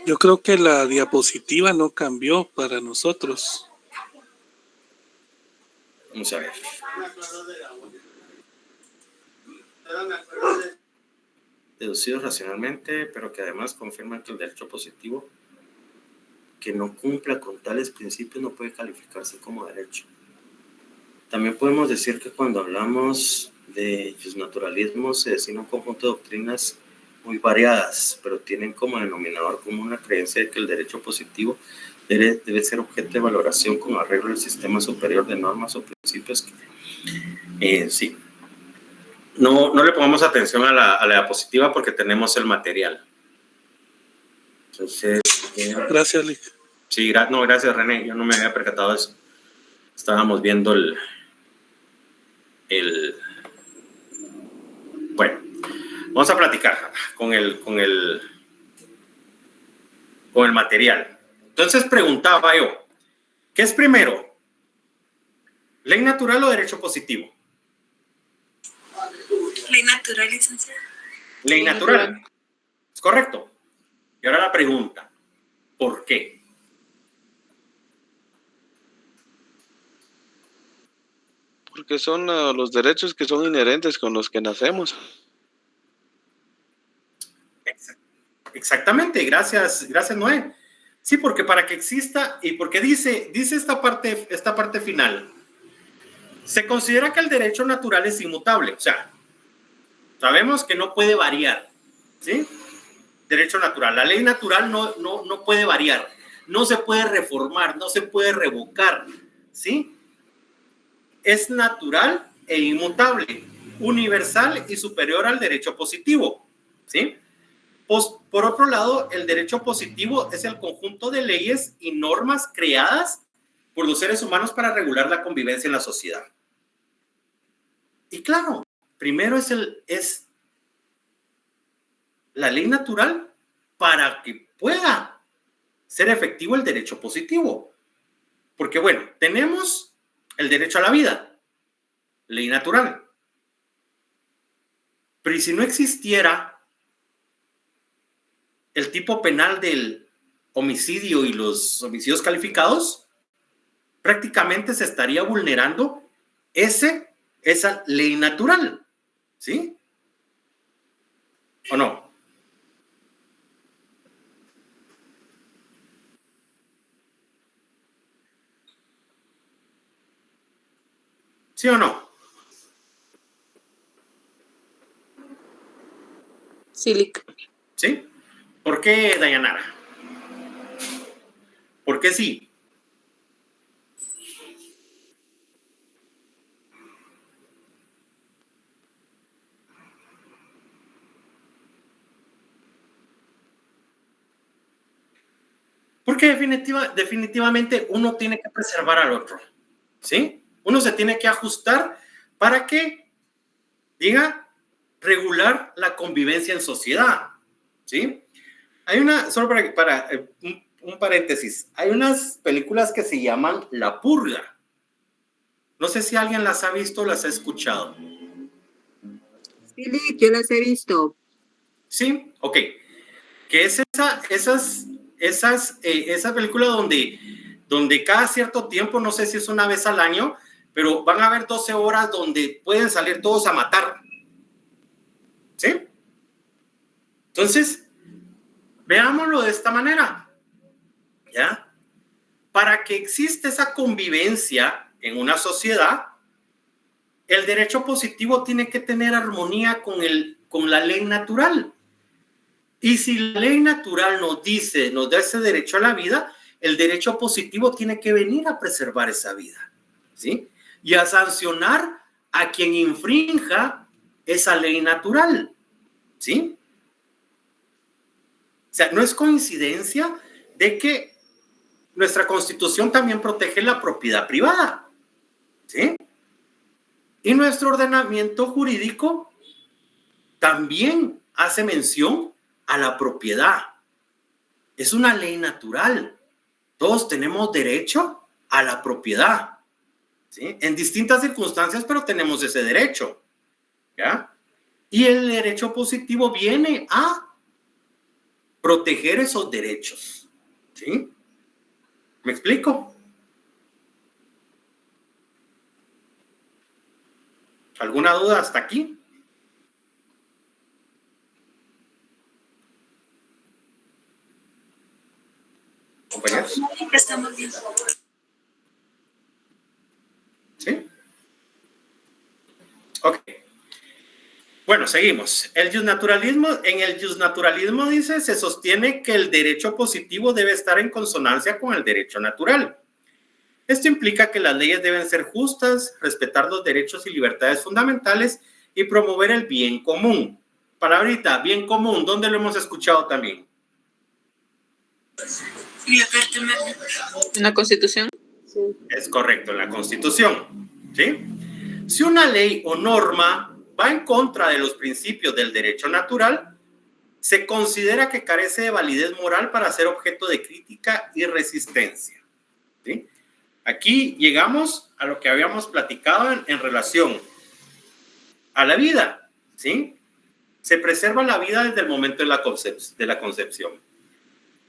Yo creo que la diapositiva no cambió para nosotros. Vamos a ver. Deducidos racionalmente, pero que además confirman que el derecho positivo que no cumpla con tales principios no puede calificarse como derecho. También podemos decir que cuando hablamos de justnaturalismo se designa un conjunto de doctrinas muy variadas, pero tienen como denominador común la creencia de que el derecho positivo debe ser objeto de valoración con arreglo al sistema superior de normas o principios. Sí. No le pongamos atención a la diapositiva porque tenemos el material. Entonces, gracias, Lick. Sí, gracias, René. Yo no me había percatado de eso. Estábamos viendo Bueno, vamos a platicar con el material. Entonces preguntaba yo, ¿qué es primero? ¿Ley natural o derecho positivo? Ley natural, licenciada. Ley natural. Es correcto. Y ahora la pregunta, ¿por qué? Porque son los derechos que son inherentes con los que nacemos. Exactamente, gracias Noé. Sí, porque para que exista, y porque dice esta parte final, se considera que el derecho natural es inmutable, o sea, sabemos que no puede variar, ¿sí? Derecho natural, la ley natural no puede variar, no se puede reformar, no se puede revocar, ¿sí? Es natural e inmutable, universal y superior al derecho positivo, ¿sí? Por otro lado, el derecho positivo es el conjunto de leyes y normas creadas por los seres humanos para regular la convivencia en la sociedad. Y claro, primero es la ley natural para que pueda ser efectivo el derecho positivo. Porque bueno, tenemos el derecho a la vida, ley natural. Pero ¿y si no existiera el tipo penal del homicidio y los homicidios calificados? Prácticamente se estaría vulnerando esa ley natural, ¿sí? ¿O no? ¿Sí o no? Sí, Lick. ¿Sí? ¿Por qué, Dayanara? ¿Por qué sí? Porque definitivamente uno tiene que preservar al otro, ¿sí? Uno se tiene que ajustar para que diga regular la convivencia en sociedad, ¿sí? Hay una, solo para un paréntesis, hay unas películas que se llaman La Purga. No sé si alguien las ha visto o las ha escuchado. Sí, yo las he visto. Sí, ok. Que es esa película donde cada cierto tiempo, no sé si es una vez al año, pero van a haber 12 horas donde pueden salir todos a matar. ¿Sí? Entonces, veámoslo de esta manera. ¿Ya? Para que exista esa convivencia en una sociedad, el derecho positivo tiene que tener armonía con la ley natural. Y si la ley natural nos da ese derecho a la vida, el derecho positivo tiene que venir a preservar esa vida, ¿sí? Y a sancionar a quien infrinja esa ley natural, ¿sí? O sea, no es coincidencia de que nuestra Constitución también protege la propiedad privada, ¿sí? Y nuestro ordenamiento jurídico también hace mención a la propiedad. Es una ley natural. Todos tenemos derecho a la propiedad, ¿sí? En distintas circunstancias, pero tenemos ese derecho, ¿ya? Y el derecho positivo viene a proteger esos derechos, ¿sí? ¿Me explico? ¿Alguna duda hasta aquí? ¿Compañeros? Estamos bien. ¿Sí? Ok. Bueno, seguimos. En el justnaturalismo dice, se sostiene que el derecho positivo debe estar en consonancia con el derecho natural. Esto implica que las leyes deben ser justas, respetar los derechos y libertades fundamentales y promover el bien común. Palabrita, bien común, ¿dónde lo hemos escuchado también? En la Carta Magna. ¿En la Constitución? Sí. Es correcto, en la Constitución, ¿sí? Si una ley o norma va en contra de los principios del derecho natural, se considera que carece de validez moral para ser objeto de crítica y resistencia, ¿sí? Aquí llegamos a lo que habíamos platicado en relación a la vida, ¿sí? Se preserva la vida desde el momento de la concepción.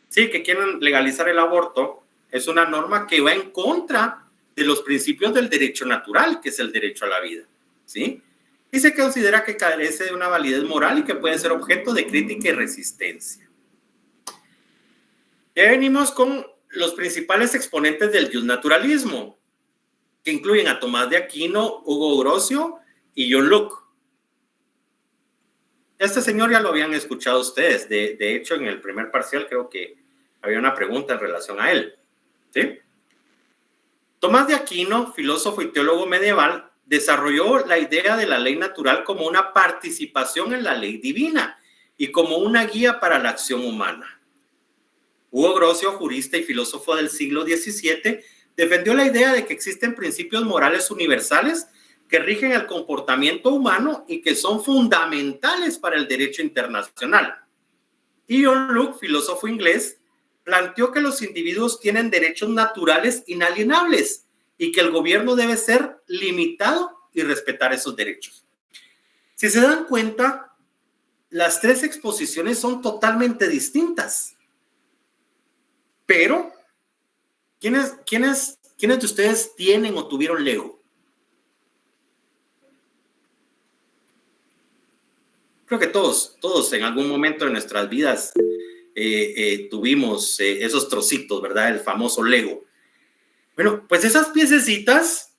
Sí, que quieren legalizar el aborto es una norma que va en contra de los principios del derecho natural, que es el derecho a la vida, ¿sí? Y se considera que carece de una validez moral y que puede ser objeto de crítica y resistencia. Ya venimos con los principales exponentes del justnaturalismo, que incluyen a Tomás de Aquino, Hugo Grocio y John Locke. Este señor ya lo habían escuchado ustedes. De hecho, en el primer parcial creo que había una pregunta en relación a él, ¿sí? Tomás de Aquino, filósofo y teólogo medieval, desarrolló la idea de la ley natural como una participación en la ley divina y como una guía para la acción humana. Hugo Grocio, jurista y filósofo del siglo XVII, defendió la idea de que existen principios morales universales que rigen el comportamiento humano y que son fundamentales para el derecho internacional. Y John Locke, filósofo inglés, planteó que los individuos tienen derechos naturales inalienables y que el gobierno debe ser limitado y respetar esos derechos. Si se dan cuenta, las tres exposiciones son totalmente distintas. Pero, ¿quiénes de ustedes tienen o tuvieron Lego? Creo que todos en algún momento de nuestras vidas tuvimos esos trocitos, ¿verdad? El famoso Lego. Bueno, pues esas piececitas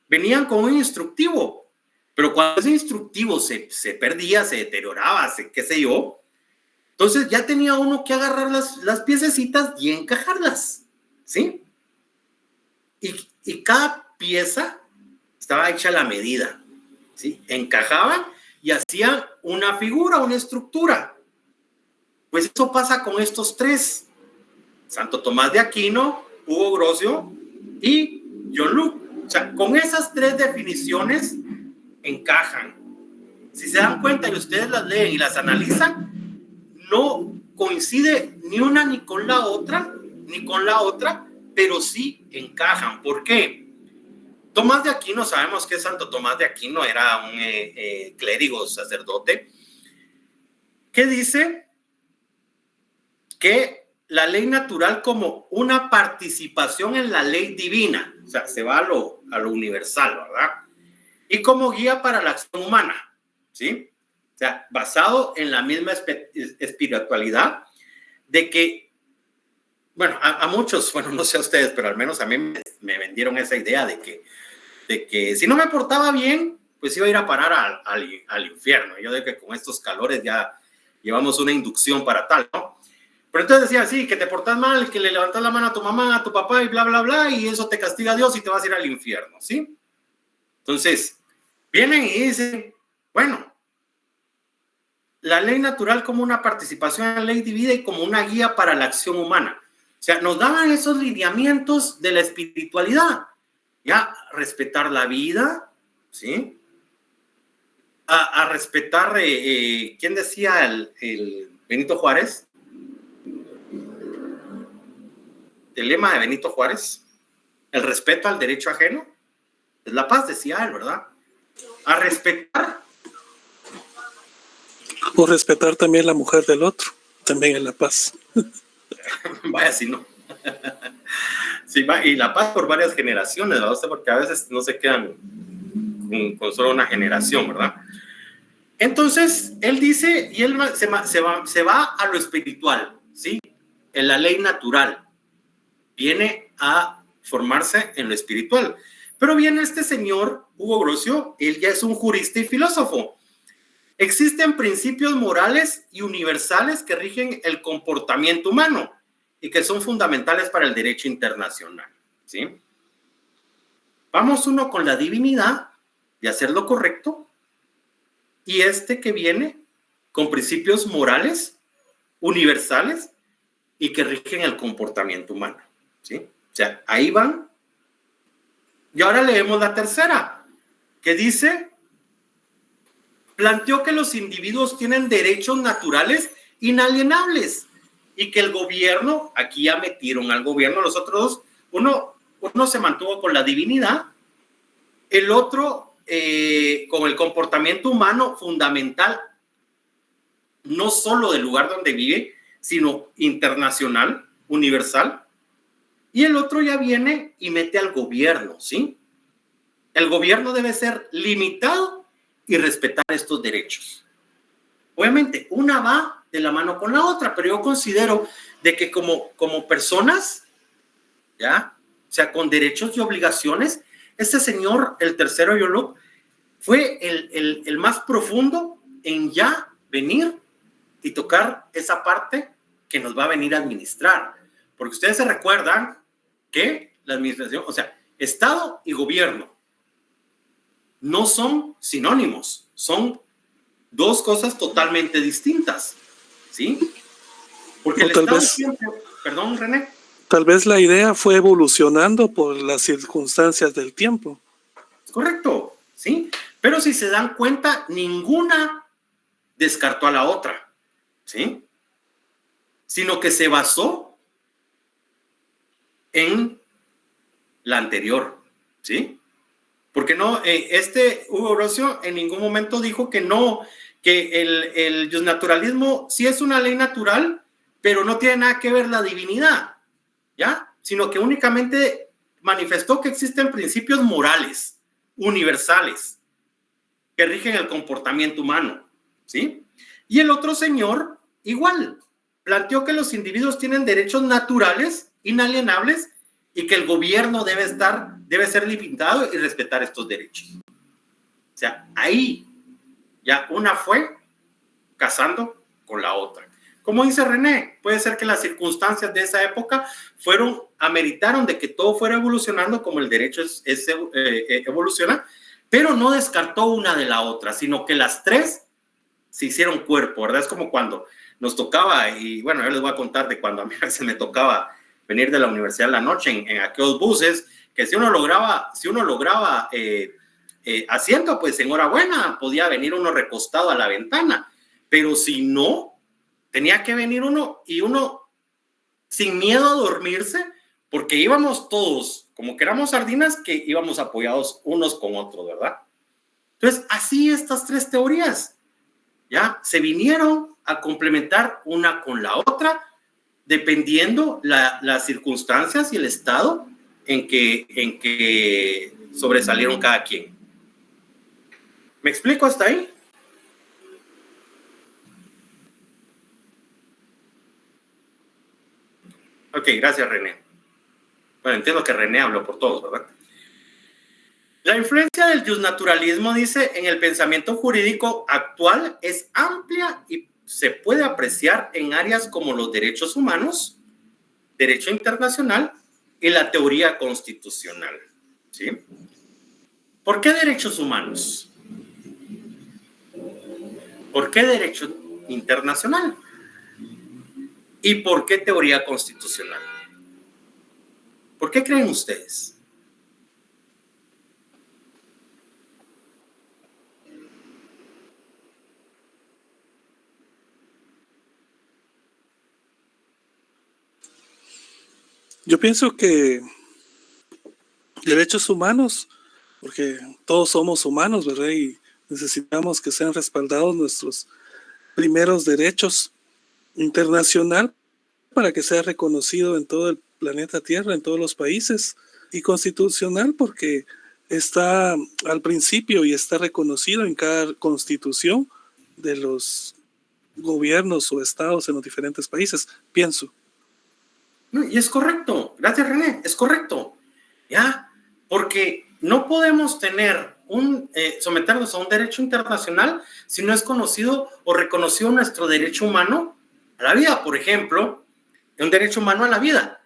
venían con un instructivo, pero cuando ese instructivo se perdía, se deterioraba, qué sé yo, entonces ya tenía uno que agarrar las piececitas y encajarlas, ¿sí? Y cada pieza estaba hecha a la medida, ¿sí? Encajaban y hacían una figura, una estructura. Pues eso pasa con estos tres: Santo Tomás de Aquino, Hugo Grocio y John Locke. O sea, con esas tres definiciones encajan, si se dan cuenta y ustedes las leen y las analizan, no coincide ni una ni con la otra, pero sí encajan. ¿Por qué? Tomás de Aquino, sabemos que Santo Tomás de Aquino era un clérigo, sacerdote, que dice que la ley natural como una participación en la ley divina, o sea, se va a lo universal, ¿verdad? Y como guía para la acción humana, ¿sí? O sea, basado en la misma espiritualidad de que, bueno, a muchos, bueno, no sé a ustedes, pero al menos a mí me vendieron esa idea de que si no me portaba bien, pues iba a ir a parar al infierno. Yo de que con estos calores ya llevamos una inducción para tal, ¿no? Pero entonces decía, sí, que te portas mal, que le levantas la mano a tu mamá, a tu papá y bla, bla, bla, y eso te castiga a Dios y te vas a ir al infierno, ¿sí? Entonces, vienen y dicen, bueno, la ley natural como una participación en la ley divina y como una guía para la acción humana. O sea, nos daban esos lineamientos de la espiritualidad. Ya, respetar la vida, ¿sí? A respetar, ¿quién decía el Benito Juárez? El lema de Benito Juárez, el respeto al derecho ajeno, es la paz, decía él, ¿verdad? A respetar. O respetar también la mujer del otro, también es la paz. Vaya, si no. Sí, y la paz por varias generaciones, ¿verdad? Porque a veces no se quedan con solo una generación, ¿verdad? Entonces, él dice, y él se va a lo espiritual, ¿sí? En la ley natural. Viene a formarse en lo espiritual. Pero viene este señor, Hugo Grocio, él ya es un jurista y filósofo. Existen principios morales y universales que rigen el comportamiento humano y que son fundamentales para el derecho internacional, ¿sí? Vamos uno con la divinidad de hacer lo correcto y este que viene con principios morales, universales y que rigen el comportamiento humano, ¿sí? O sea, ahí van. Y ahora leemos la tercera, que dice, planteó que los individuos tienen derechos naturales inalienables y que el gobierno, aquí ya metieron al gobierno, los otros dos, uno se mantuvo con la divinidad, el otro con el comportamiento humano fundamental, no solo del lugar donde vive, sino internacional, universal, y el otro ya viene y mete al gobierno, ¿sí? El gobierno debe ser limitado y respetar estos derechos. Obviamente, una va de la mano con la otra, pero yo considero de que como personas, ¿ya? O sea, con derechos y obligaciones, este señor, el tercero Yoluk, fue el más profundo en ya venir y tocar esa parte que nos va a venir a administrar. Porque ustedes se recuerdan que la administración, o sea, Estado y gobierno no son sinónimos, son dos cosas totalmente distintas, ¿sí? Porque el Estado siempre... Perdón, René. Tal vez la idea fue evolucionando por las circunstancias del tiempo. Correcto, ¿sí? Pero si se dan cuenta, ninguna descartó a la otra, ¿sí? Sino que se basó en la anterior, ¿sí? Porque no, Hugo Grocio en ningún momento dijo que no, que el justnaturalismo sí es una ley natural, pero no tiene nada que ver la divinidad, ¿ya? Sino que únicamente manifestó que existen principios morales, universales, que rigen el comportamiento humano, ¿sí? Y el otro señor, igual, planteó que los individuos tienen derechos naturales, inalienables, y que el gobierno debe ser limitado y respetar estos derechos. O sea, ahí ya una fue casando con la otra. Como dice René, puede ser que las circunstancias de esa época ameritaron de que todo fuera evolucionando como el derecho evoluciona, pero no descartó una de la otra, sino que las tres se hicieron cuerpo, ¿verdad? Es como cuando nos tocaba, y bueno, yo les voy a contar de cuando a mí se me tocaba venir de la universidad en la noche en aquellos buses, que si uno lograba asiento, pues enhorabuena, podía venir uno recostado a la ventana, pero si no, tenía que venir uno y uno sin miedo a dormirse, porque íbamos todos, como que éramos sardinas, que íbamos apoyados unos con otros, ¿verdad? Entonces, así estas tres teorías, ¿ya? Se vinieron a complementar una con la otra, dependiendo las circunstancias y el estado en que sobresalieron cada quien. ¿Me explico hasta ahí? Ok, gracias, René. Bueno, entiendo que René habló por todos, ¿verdad? La influencia del justnaturalismo, dice, en el pensamiento jurídico actual es amplia y se puede apreciar en áreas como los derechos humanos, derecho internacional y la teoría constitucional. ¿Sí? ¿Por qué derechos humanos? ¿Por qué derecho internacional? ¿Y por qué teoría constitucional? ¿Por qué creen ustedes? Yo pienso que derechos humanos, porque todos somos humanos, ¿verdad? Y necesitamos que sean respaldados nuestros primeros derechos internacional para que sea reconocido en todo el planeta Tierra, en todos los países, y constitucional porque está al principio y está reconocido en cada constitución de los gobiernos o estados en los diferentes países, pienso. No, y es correcto, gracias René, es correcto, ¿ya? Porque no podemos tener someternos a un derecho internacional si no es conocido o reconocido nuestro derecho humano a la vida, por ejemplo, un derecho humano a la vida,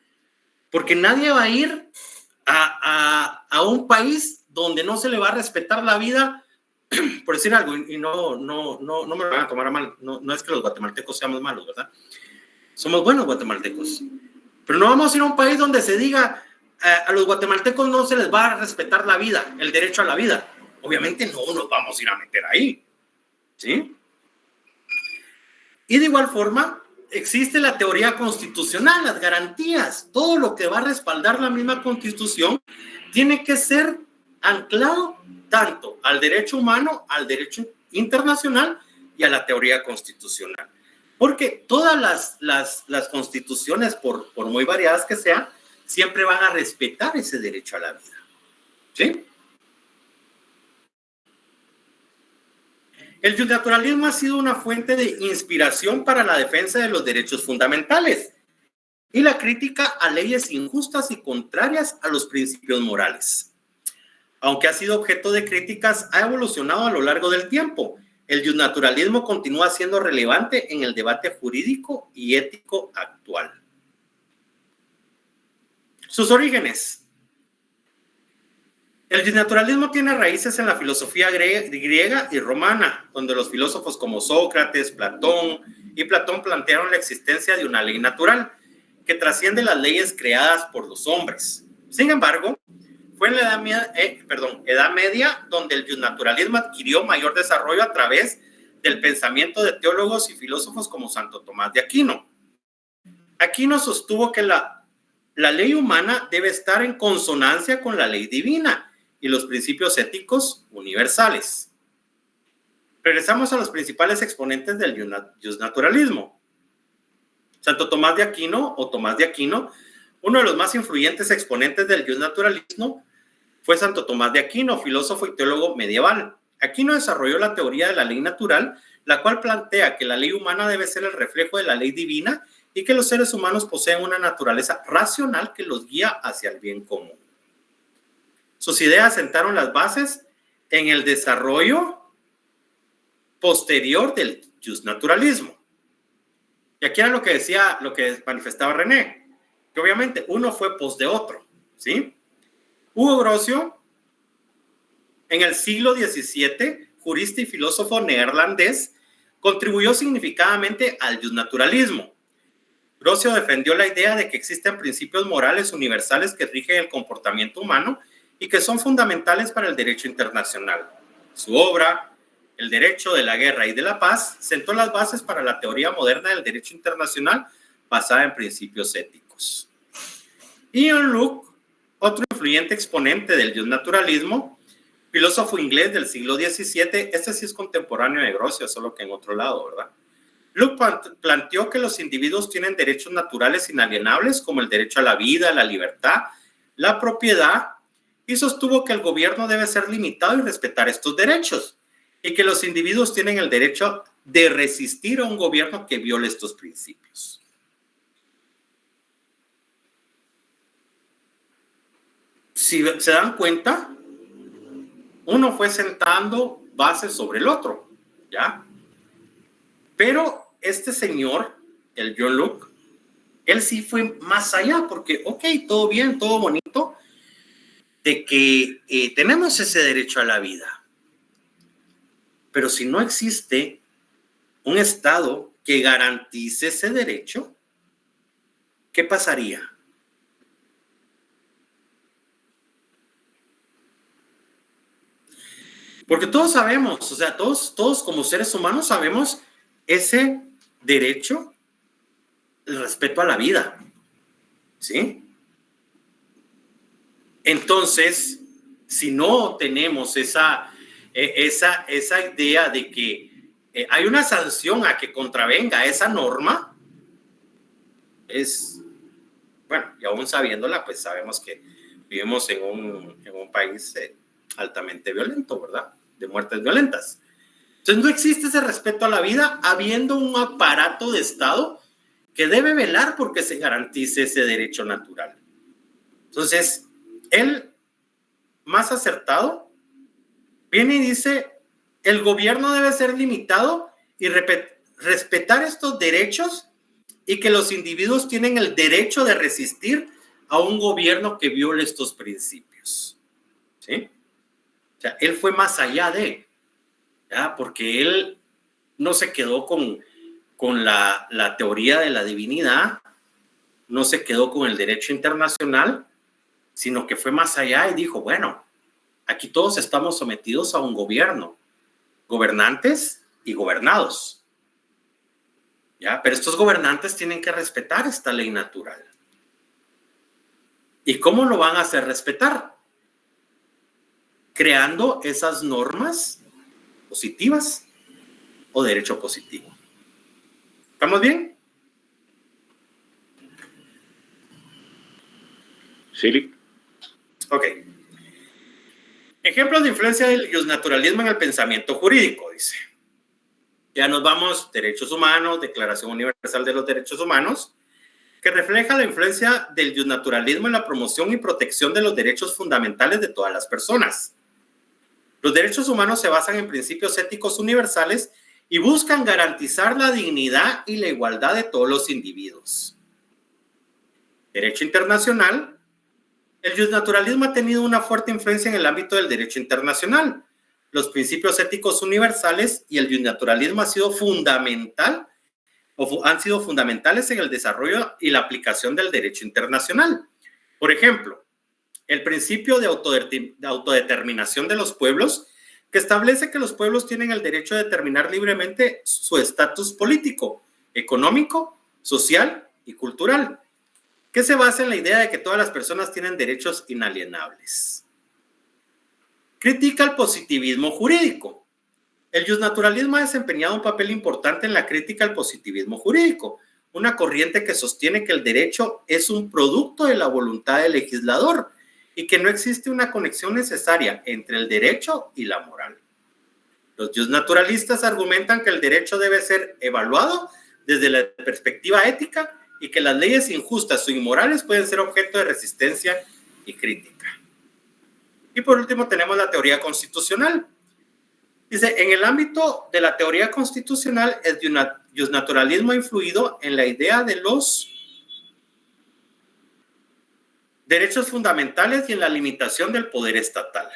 porque nadie va a ir a un país donde no se le va a respetar la vida, por decir algo, y no me lo van a tomar a mal, no es que los guatemaltecos seamos malos, ¿verdad? Somos buenos guatemaltecos. Pero no vamos a ir a un país donde se diga a los guatemaltecos no se les va a respetar la vida, el derecho a la vida. Obviamente no nos vamos a ir a meter ahí, ¿sí? Y de igual forma, existe la teoría constitucional, las garantías, todo lo que va a respaldar la misma constitución tiene que ser anclado tanto al derecho humano, al derecho internacional y a la teoría constitucional. Porque todas las constituciones, por muy variadas que sean, siempre van a respetar ese derecho a la vida. ¿Sí? El justnaturalismo ha sido una fuente de inspiración para la defensa de los derechos fundamentales y la crítica a leyes injustas y contrarias a los principios morales. Aunque ha sido objeto de críticas, ha evolucionado a lo largo del tiempo. El justnaturalismo continúa siendo relevante en el debate jurídico y ético actual. Sus orígenes. El justnaturalismo tiene raíces en la filosofía griega y romana, donde los filósofos como Sócrates, Platón plantearon la existencia de una ley natural que trasciende las leyes creadas por los hombres. Sin embargo, fue en la Edad Media donde el justnaturalismo adquirió mayor desarrollo a través del pensamiento de teólogos y filósofos como Santo Tomás de Aquino. Aquino sostuvo que la ley humana debe estar en consonancia con la ley divina y los principios éticos universales. Regresamos a los principales exponentes del justnaturalismo. Santo Tomás de Aquino o Tomás de Aquino, uno de los más influyentes exponentes del justnaturalismo, fue Santo Tomás de Aquino, filósofo y teólogo medieval. Aquino desarrolló la teoría de la ley natural, la cual plantea que la ley humana debe ser el reflejo de la ley divina y que los seres humanos poseen una naturaleza racional que los guía hacia el bien común. Sus ideas sentaron las bases en el desarrollo posterior del justnaturalismo. Y aquí era lo que manifestaba René, que obviamente uno fue pos de otro, ¿sí? Hugo Grocio, en el siglo XVII, jurista y filósofo neerlandés, contribuyó significativamente al justnaturalismo. Grocio defendió la idea de que existen principios morales universales que rigen el comportamiento humano y que son fundamentales para el derecho internacional. Su obra, El derecho de la guerra y de la paz, sentó las bases para la teoría moderna del derecho internacional basada en principios éticos. John Locke, otro influyente exponente del justnaturalismo, filósofo inglés del siglo XVII, este sí es contemporáneo de Grocio, solo que en otro lado, ¿verdad? Locke planteó que los individuos tienen derechos naturales inalienables como el derecho a la vida, la libertad, la propiedad, y sostuvo que el gobierno debe ser limitado y respetar estos derechos, y que los individuos tienen el derecho de resistir a un gobierno que viole estos principios. Si se dan cuenta, uno fue sentando bases sobre el otro, ¿ya? Pero este señor, el John Locke, él sí fue más allá, porque, ok, todo bien, todo bonito, de que tenemos ese derecho a la vida. Pero si no existe un Estado que garantice ese derecho, ¿qué pasaría? Porque todos sabemos, o sea, todos como seres humanos sabemos ese derecho, el respeto a la vida, ¿sí? Entonces, si no tenemos esa idea de que hay una sanción a que contravenga esa norma, bueno, y aún sabiéndola, pues sabemos que vivimos en un país altamente violento, ¿verdad? De muertes violentas. Entonces no existe ese respeto a la vida habiendo un aparato de Estado que debe velar porque se garantice ese derecho natural. Entonces, él, más acertado, viene y dice, el gobierno debe ser limitado y respetar estos derechos y que los individuos tienen el derecho de resistir a un gobierno que viole estos principios. ¿Sí? O sea, él fue más allá ¿ya? Porque él no se quedó con la teoría de la divinidad, no se quedó con el derecho internacional, sino que fue más allá y dijo, bueno, aquí todos estamos sometidos a un gobierno, gobernantes y gobernados, ¿ya? Pero estos gobernantes tienen que respetar esta ley natural. ¿Y cómo lo van a hacer respetar? Creando esas normas positivas o derecho positivo. ¿Estamos bien? Sí. Ok. Ejemplos de influencia del justnaturalismo en el pensamiento jurídico, dice. Ya nos vamos, derechos humanos, Declaración Universal de los Derechos Humanos, que refleja la influencia del justnaturalismo en la promoción y protección de los derechos fundamentales de todas las personas. Los derechos humanos se basan en principios éticos universales y buscan garantizar la dignidad y la igualdad de todos los individuos. Derecho internacional. El justnaturalismo ha tenido una fuerte influencia en el ámbito del derecho internacional. Los principios éticos universales y el justnaturalismo han sido fundamentales en el desarrollo y la aplicación del derecho internacional. Por ejemplo, el principio de autodeterminación de los pueblos, que establece que los pueblos tienen el derecho a determinar libremente su estatus político, económico, social y cultural, que se basa en la idea de que todas las personas tienen derechos inalienables. Critica el positivismo jurídico. El justnaturalismo ha desempeñado un papel importante en la crítica al positivismo jurídico, una corriente que sostiene que el derecho es un producto de la voluntad del legislador y que no existe una conexión necesaria entre el derecho y la moral. Los justnaturalistas argumentan que el derecho debe ser evaluado desde la perspectiva ética y que las leyes injustas o inmorales pueden ser objeto de resistencia y crítica. Y por último tenemos la teoría constitucional. Dice, en el ámbito de la teoría constitucional, el justnaturalismo ha influido en la idea de los derechos fundamentales y en la limitación del poder estatal.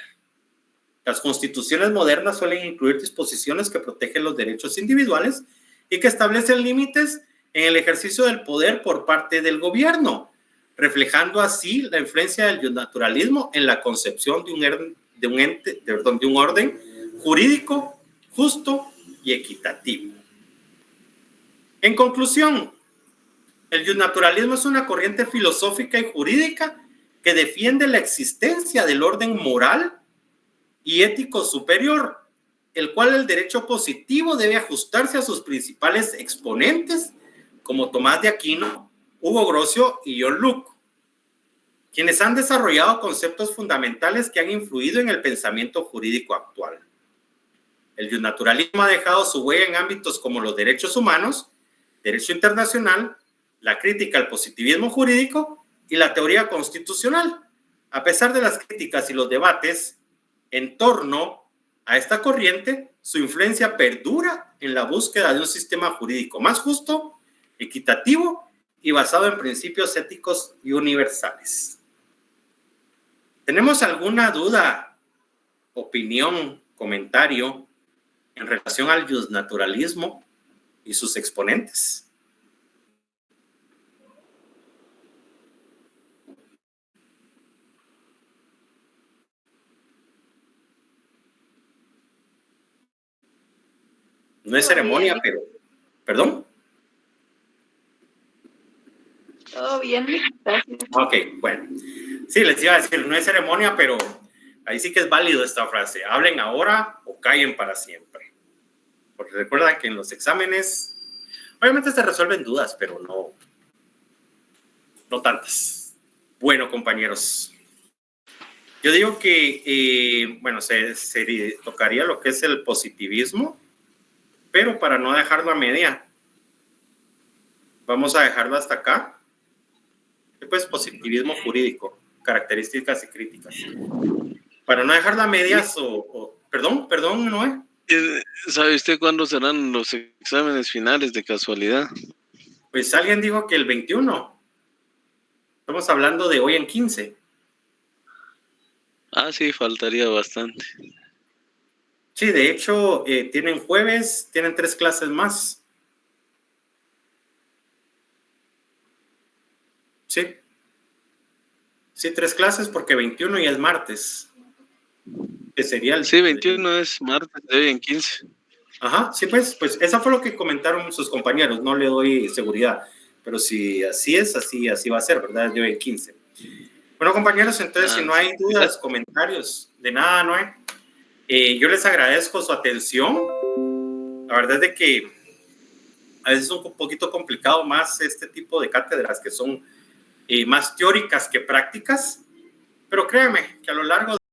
Las constituciones modernas suelen incluir disposiciones que protegen los derechos individuales y que establecen límites en el ejercicio del poder por parte del gobierno, reflejando así la influencia del naturalismo en la concepción de un orden jurídico, justo y equitativo. En conclusión, el naturalismo es una corriente filosófica y jurídica que defiende la existencia del orden moral y ético superior, el cual el derecho positivo debe ajustarse a sus principales exponentes, como Tomás de Aquino, Hugo Grocio y John Locke, quienes han desarrollado conceptos fundamentales que han influido en el pensamiento jurídico actual. El naturalismo ha dejado su huella en ámbitos como los derechos humanos, derecho internacional, la crítica al positivismo jurídico y la teoría constitucional. A pesar de las críticas y los debates en torno a esta corriente, su influencia perdura en la búsqueda de un sistema jurídico más justo, equitativo y basado en principios éticos y universales. ¿Tenemos alguna duda, opinión, comentario en relación al justnaturalismo y sus exponentes? No es ceremonia, pero... ¿Perdón? Todo bien, gracias. Ok, bueno. Sí, les iba a decir, no es ceremonia, pero ahí sí que es válido esta frase. Hablen ahora o callen para siempre. Porque recuerda que en los exámenes, obviamente se resuelven dudas, pero no tantas. Bueno, compañeros. Yo digo que, bueno, se tocaría lo que es el positivismo, pero para no dejarlo a media, vamos a dejarlo hasta acá. Pues positivismo jurídico, características y críticas. Para no dejarlo a medias perdón, Noé. ¿Sabe usted cuándo serán los exámenes finales de casualidad? Pues alguien dijo que el 21. Estamos hablando de hoy en 15. Ah, sí, faltaría bastante. Sí, de hecho, tienen jueves, tienen 3 clases más. Sí. Sí, 3 clases porque 21 ya es martes. Que sería el... Sí, 21 es martes, de hoy en 15. Ajá, sí, pues eso fue lo que comentaron sus compañeros. No le doy seguridad. Pero si así es, así va a ser, ¿verdad? De hoy en 15. Bueno, compañeros, entonces, si no hay dudas, comentarios, de nada, Noé. Yo les agradezco su atención. La verdad es de que a veces es un poquito complicado más este tipo de cátedras que son más teóricas que prácticas, pero créanme que a lo largo